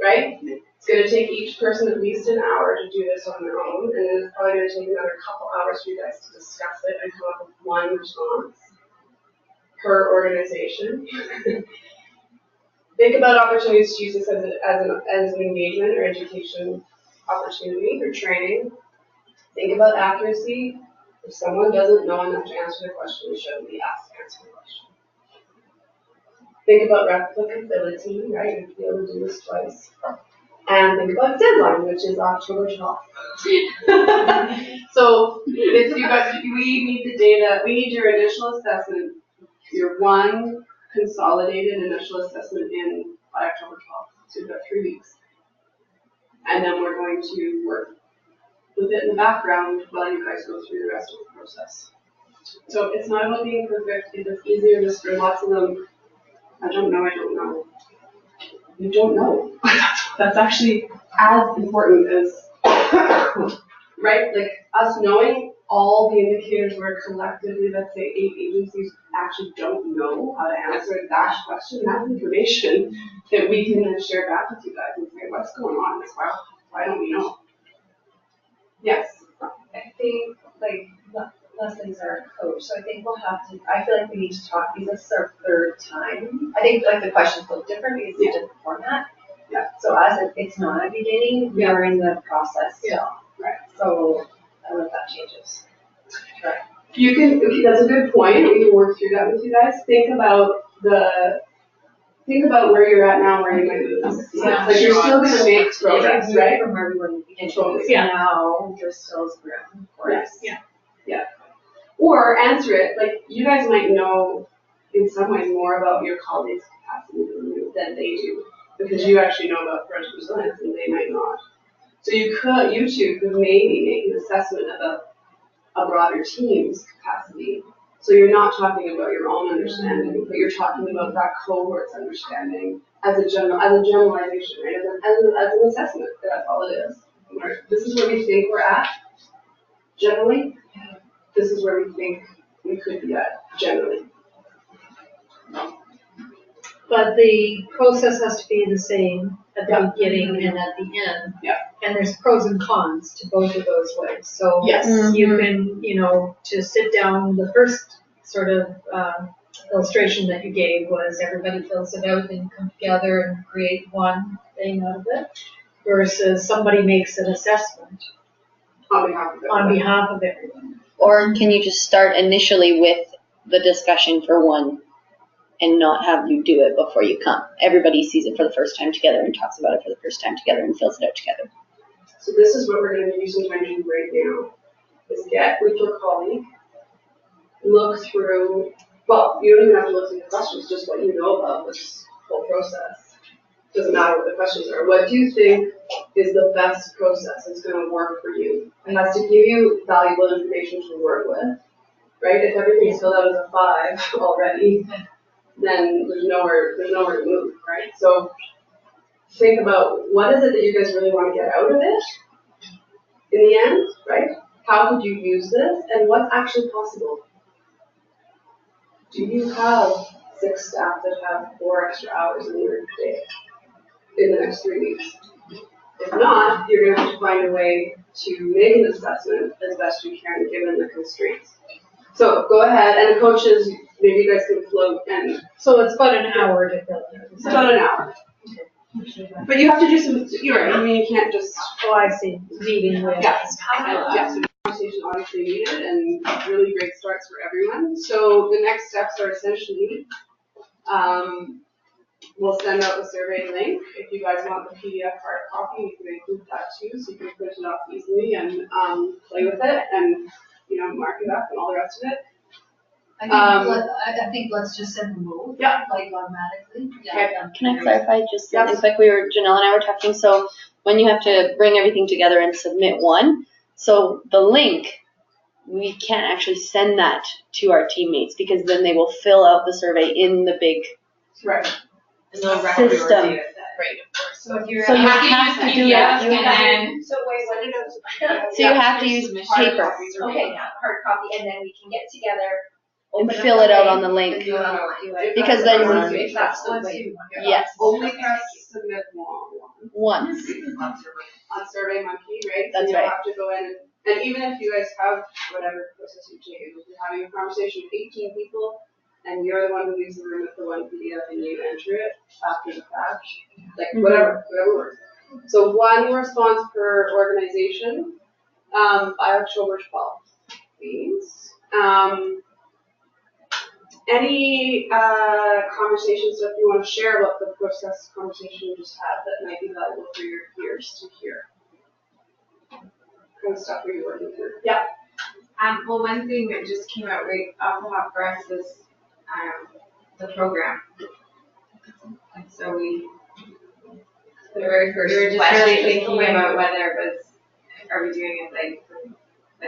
Right? It's going to take each person at least an hour to do this on their own, and then it's probably going to take another couple hours for you guys to discuss it and come up with one response per organization. Think about opportunities to use this as an engagement or education opportunity or training. Think about accuracy. If someone doesn't know enough to answer the question, they shouldn't be asked to answer the question. Think about replicability, right? You'd be able to do this twice. And think about deadline, which is October 12th. So we need the data, we need your initial assessment, your one consolidated initial assessment by October 12th. So you've got 3 weeks. And then we're going to work with it in the background while you guys go through the rest of the process. So it's not about being perfect, it's easier just for lots of them. I don't know. You don't know. That's actually as important as, right? Like us knowing all the indicators where collectively, let's say 8 agencies actually don't know how to answer that question. That's information that we can then share back with you guys and say, what's going on? Why don't we know? Yes. I think, Leslie's our coach, so I think I feel like we need to talk, because this is our 3rd time. I think the questions look different because it's a different format. Yeah. So as it's not a beginning, we are in the process still. Yeah. Right. So I don't know if that changes. Right. That's a good point. We can work through that with you guys. Think about where you're at now, where you might lose. Yeah. Like you're still going to make progress, right? From where we were in the beginning. Totally. Yeah. Now there's still room for us. Yes. Yeah. Or answer it, like you guys might know in some ways more about your colleagues' capacity than they do, because you actually know about parental resilience and they might not. So you two could maybe make an assessment about a broader team's capacity. So you're not talking about your own understanding, but you're talking about that cohort's understanding as a generalization, right? As an assessment. That's all it is. This is where we think we're at, generally. This is where we think we could be at, generally. But the process has to be the same at the Yeah. beginning and at the end. Yeah. And there's pros and cons to both of those ways. So Yes. you can, to sit down, the first sort of illustration that you gave was everybody fills it out and come together and create one thing out of it, versus somebody makes an assessment On behalf of on behalf of everyone. Or can you just start initially with the discussion for one and not have you do it before you come? Everybody sees it for the first time together and talks about it for the first time together and fills it out together. So this is what we're going to be using time to do right now, is get with your colleague, look through, well, you don't even have to look through the questions, just what you know about this whole process. Doesn't matter what the questions are. What do you think is the best process that's going to work for you? It has to give you valuable information to work with, right? If everything's filled out as a 5 already, then there's nowhere to move, right? So think about what is it that you guys really want to get out of it in the end, right? How could you use this, and what's actually possible? Do you have 6 staff that have 4 extra hours in your day in the next 3 weeks? If not, you're going to have to find a way to make an assessment as best you can given the constraints. So go ahead, and the coaches, maybe you guys can float and. So it's about an hour to fill it out. It's about an hour. But you have to do some, you're right, I mean, you can't just. Oh, I see, meeting with. Yes, so the conversation obviously needed and really great starts for everyone. So the next steps are essentially, we'll send out the survey link. If you guys want the PDF hard copy, you can include that too, so you can print it off easily and play with it and, mark it up and all the rest of it. I think let's just send them both. Yeah. Like automatically. Okay. Can I clarify just something Yes. quick? Janelle and I were talking, so when you have to bring everything together and submit one, so the link, we can't actually send that to our teammates because then they will fill out the survey in the big Right. system. So if you're. So you have to do that. So wait, what did So you have to use paper Okay, hard copy, and then we can get together. and open up fill the it out link, on the link. and do it online. Because then If that's the way. Yes, Only press submit one. once. On SurveyMonkey, right? That's so you'll right. have to go in and even if you guys have whatever process you've taken, if you're having a conversation with 18 people and you're the one who leaves the room with the one PDF and you enter it after the fact, like whatever works. So one response per organization by October 12th, please. Any conversations that you want to share about the process conversation you just had that might be valuable for your peers to hear? Kind of stuff where you're working through. Yeah. Well, one thing that just came out right off the hop for us is the program. And so we were just really thinking about whether it was, are we doing it like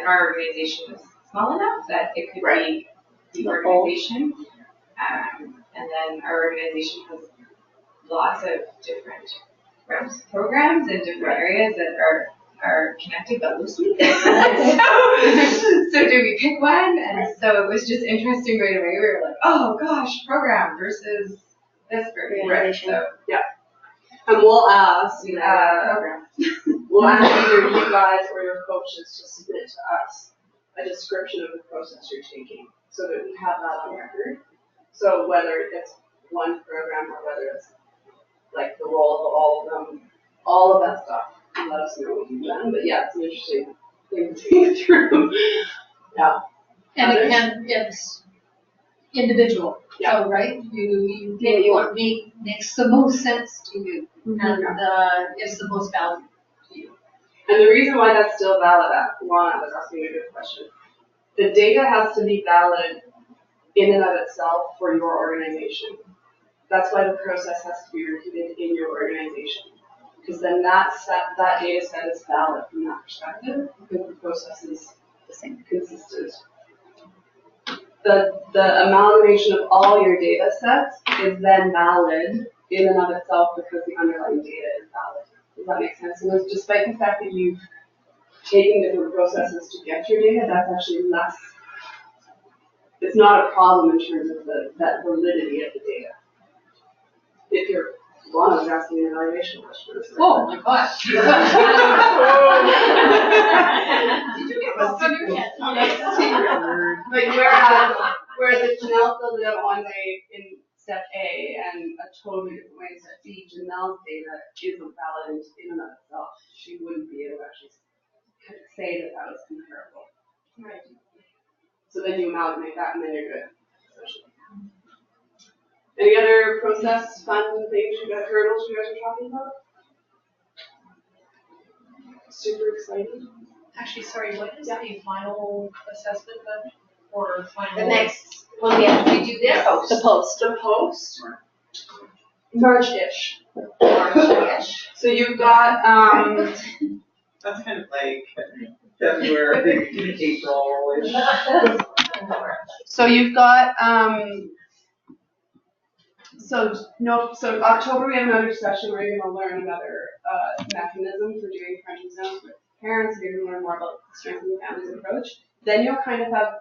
our organization was small enough that it could be the organization. And then our organization has lots of different programs in different areas that are connected but loosely. So do we pick one? And so it was just interesting right away. We were like, oh gosh, program versus this program. Right. So yeah. And we'll ask program. We'll ask either you guys or your coaches to submit to us a description of the process you're taking so that we have that on record. So whether it's one program or whether it's like the role of all of them, all of that stuff, let us know what you've done. But yeah, it's an interesting thing to think through. Yeah. And it's individual. Yeah. So, right, you pick what makes the most sense to you and is the most valuable to you. And the reason why that's still valid, Lana was asking a good question. The data has to be valid in and of itself for your organization. That's why the process has to be repeated in your organization. Because then that data set is valid from that perspective, because the process is the same, consistent. The amalgamation of all your data sets is then valid in and of itself because the underlying data is valid. Does that make sense? And despite the fact that you've taken different processes to get your data, that's actually less. It's not a problem in terms of that validity of the data. if you're, well, I was asking an evaluation question. Oh my gosh. Did you get Let's on your head? But whereas if Janelle filled it out one way in step A and a totally different way in step B, Janelle's data isn't valid in and of itself. She wouldn't be able to actually say that that was comparable. Right. So then you amalgamate that and then you're good. Any other process, fun things you guys, hurdles you guys are talking about? Super excited. Actually, sorry, what is the final assessment then? Or final? The next, when we actually do this. The post. The post? March-ish. March-ish. So you've got, That's kind of like February, April-ish. so you've got, so October we have another session where you're gonna learn another mechanism for doing friendship zones with parents. You're gonna learn more about the strengthening families approach. Then you'll kind of have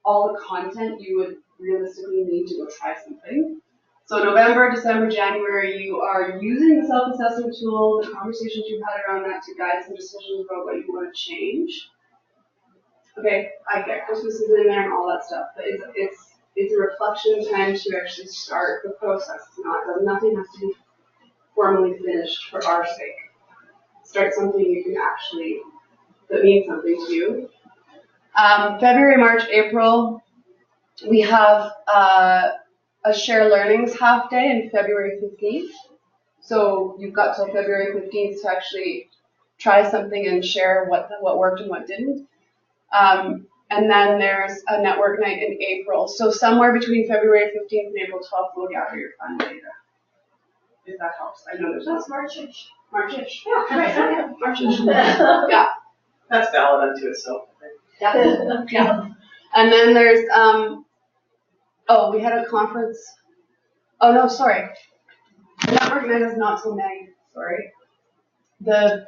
all the content you would realistically need to go try something. So November, December, January, you are using the self-assessment tool, the conversations you've had around that to guide some decisions about what you want to change. Okay, I get Christmas is in there and all that stuff, but it's a reflection time to actually start the process. It's not, nothing has to be formally finished for our sake. Start something you can actually, that means something to you. February, March, April, we have a share learnings half day in February 15th. So you've got till February 15th to actually try something and share what worked and what didn't. And then there's a network night in April. So somewhere between February 15th and April 12th, we'll gather your fun data. If that helps. I know there's That's March-ish. March-ish. Yeah, right. March-ish. Yeah. That's valid unto itself. Yeah. And then there's, we had a conference. Oh, no, sorry. The network night is not till May. Sorry. The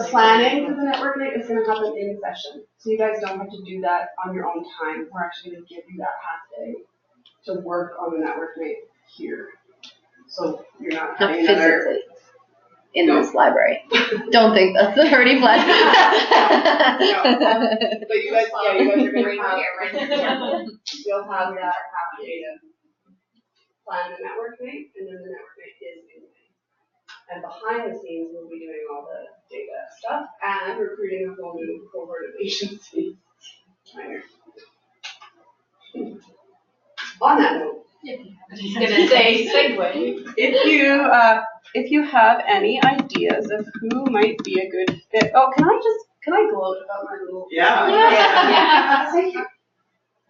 planning for the network night is going to happen in session. So you guys don't have to do that on your own time. We're actually going to give you that half day to work on the network night here. So you're not Not having another. physically in this library. Don't think that's already planned. But you guys are going to have, you'll have that half day to plan the network night, and then the network night is in May. And behind the scenes, we'll be doing all the data stuff and recruiting a whole new cohort of agencies. On that note, I was gonna say segue. if you have any ideas of who might be a good fit, can I gloat about my little? Yeah.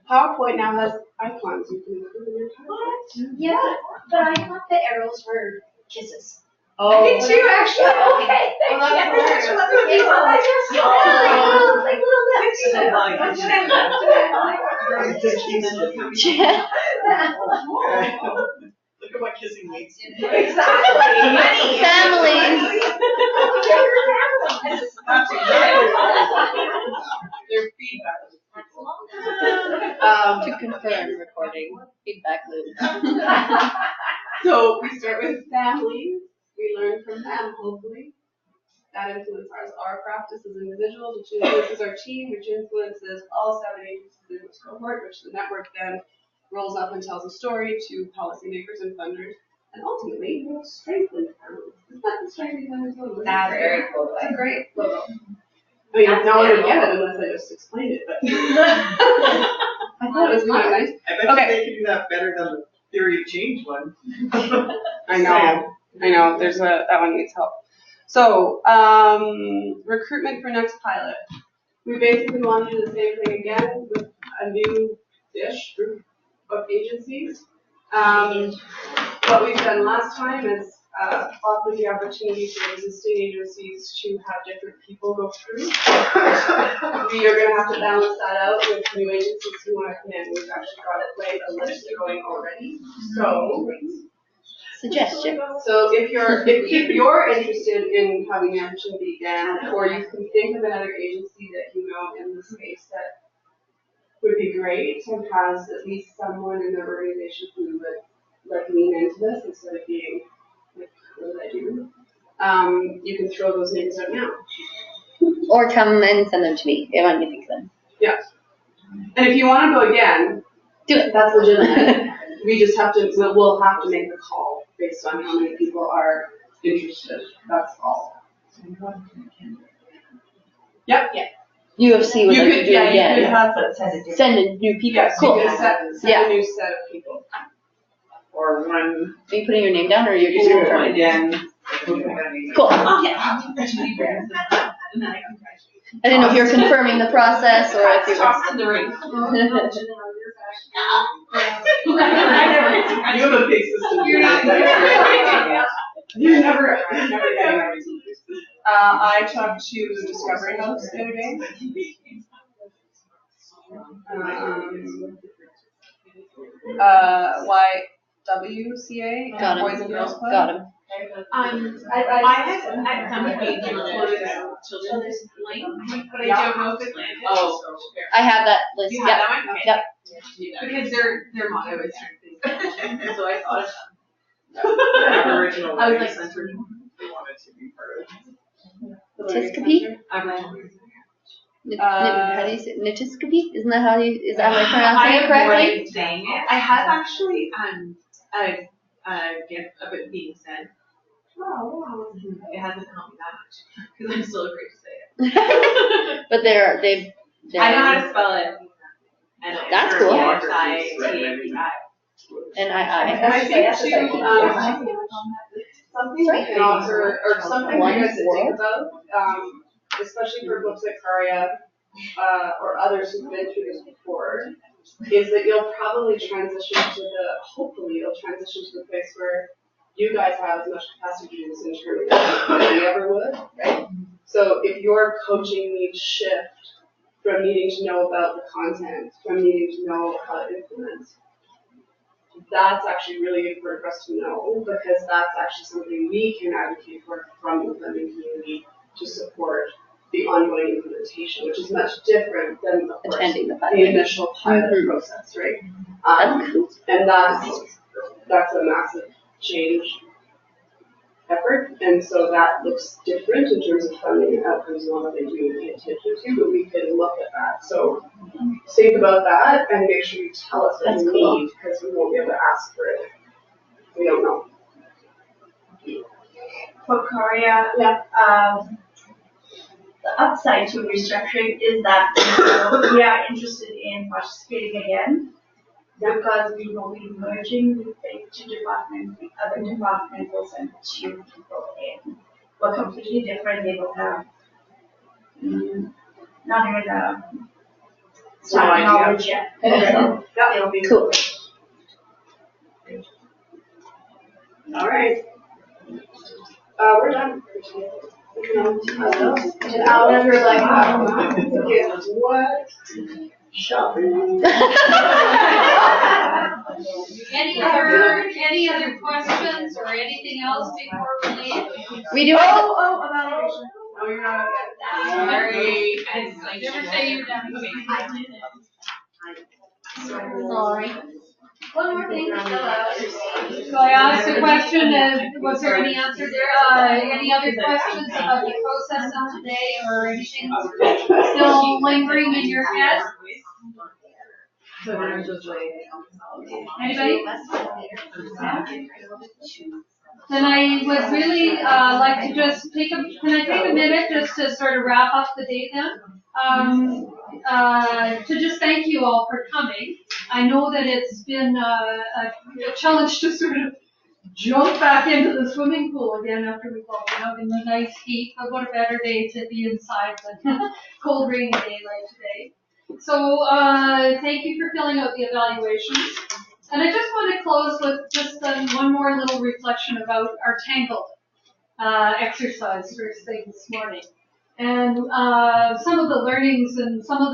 PowerPoint now has icons you can include in your PowerPoint. Yeah, but I thought the arrows were kisses. Oh. I did too, actually. Okay, thank Well, that's you. Look at what kissing means. Exactly. Families. That's exactly Their feedback. To confirm recording feedback loop. So we start with families. We learn from them, hopefully. That influences our practice as individuals, which influences our team, which influences all 7 agencies in this cohort, which the network then rolls up and tells a story to policymakers and funders, and ultimately will strengthen families. Isn't that the strengthening families logo? That's very cool. That's a great logo. I mean, no one would get it unless I just explained it, but I thought it was kind of nice. I bet they can do that better than the theory of change one. I know. There's that one needs help. So, recruitment for next pilot. We basically want to do the same thing again with a new-ish group of agencies. What we've done last time is offer the opportunity for existing agencies to have different people go through. We are going to have to balance that out with new agencies who want to come in. We've actually got a list going already. So. Suggestion. So if you're interested in having the opportunity again, or you can think of another agency that you know in the space that would be great and has at least someone in their organization who would like lean into this instead of being like, what did I do? You can throw those names out now. Or come and send them to me if I can think of them. Yeah. And if you want to go again, Do it. that's legitimate. We just have to, we'll have to make a call based on how many people are interested. That's all. Yep. UFC would like to do it You could again. have, Send in new people. yes, Cool. you could send Yeah. a new set of people. Or one, Are you putting your name down or you're just confirming? again. Cool. I didn't know if you were confirming the process or if you were. Toss in the ring. You have a big system. You're never getting everything. I talked to Discovery House the other day. YWCA, Got him. Boys and Girls Club. Got him. I have at some point included children's link, but I don't know if it landed. Oh. I have that list. You Yep. have that one? Okay. Yep. Because their motto is strength. So I thought Aboriginal I was rights. like, They wanted to be part of it. Natiscopy? How do you say it? Natiscopy? Isn't that how you, is that how I pronounce it correctly? Saying it. I have actually a gift of it being said. Oh, wow. It hasn't helped me that much because I'm still afraid to say it. But they're. I know how to spell it. And That's cool. N-I-T-A-P-I. I think too, something we can offer, or something for you guys to think about, especially for books like Karia, or others who've been through this before, is that you'll probably transition hopefully you'll transition to the place where you guys have as much capacity to do this internally as you ever would, right? So if your coaching needs shift from needing to know about the content, from needing to know how to implement, that's actually really important for us to know, because that's actually something we can advocate for from the lending community to support the ongoing implementation, which is much different than, of course, Attending the the initial pilot process, right? And that's a massive change effort, and so that looks different in terms of funding and outcomes and what they do and pay attention to, but we can look at that. So think about that and make sure you tell us what you need, because we won't be able to ask for it. We don't know. For Korea, the upside to restructuring is that we are interested in participating again, because we will be merging with the two departments, the other department will send two people in. We're completely different, they will have not even a starting knowledge yet. So it'll be Cool. All right. We're done. An hour for like, what? Shopping. Any other questions or anything else before we leave? We do have. Evaluation. No, you're not yet. Sorry. Never say you're done. Sorry. One more thing to fill out. So I asked a question, was there any answer there? Any other questions about the process of today or anything still lingering in your head? Anybody? Then I would really like to just can I take a minute just to sort of wrap up the day then? To just thank you all for coming. I know that it's been a challenge to sort of jump back into the swimming pool again after we've all been out in the nice heat, but what a better day to be inside than a cold rainy day like today. So thank you for filling out the evaluations. And I just want to close with just one more little reflection about our Tangled exercise first thing this morning. And some of the learnings and some of the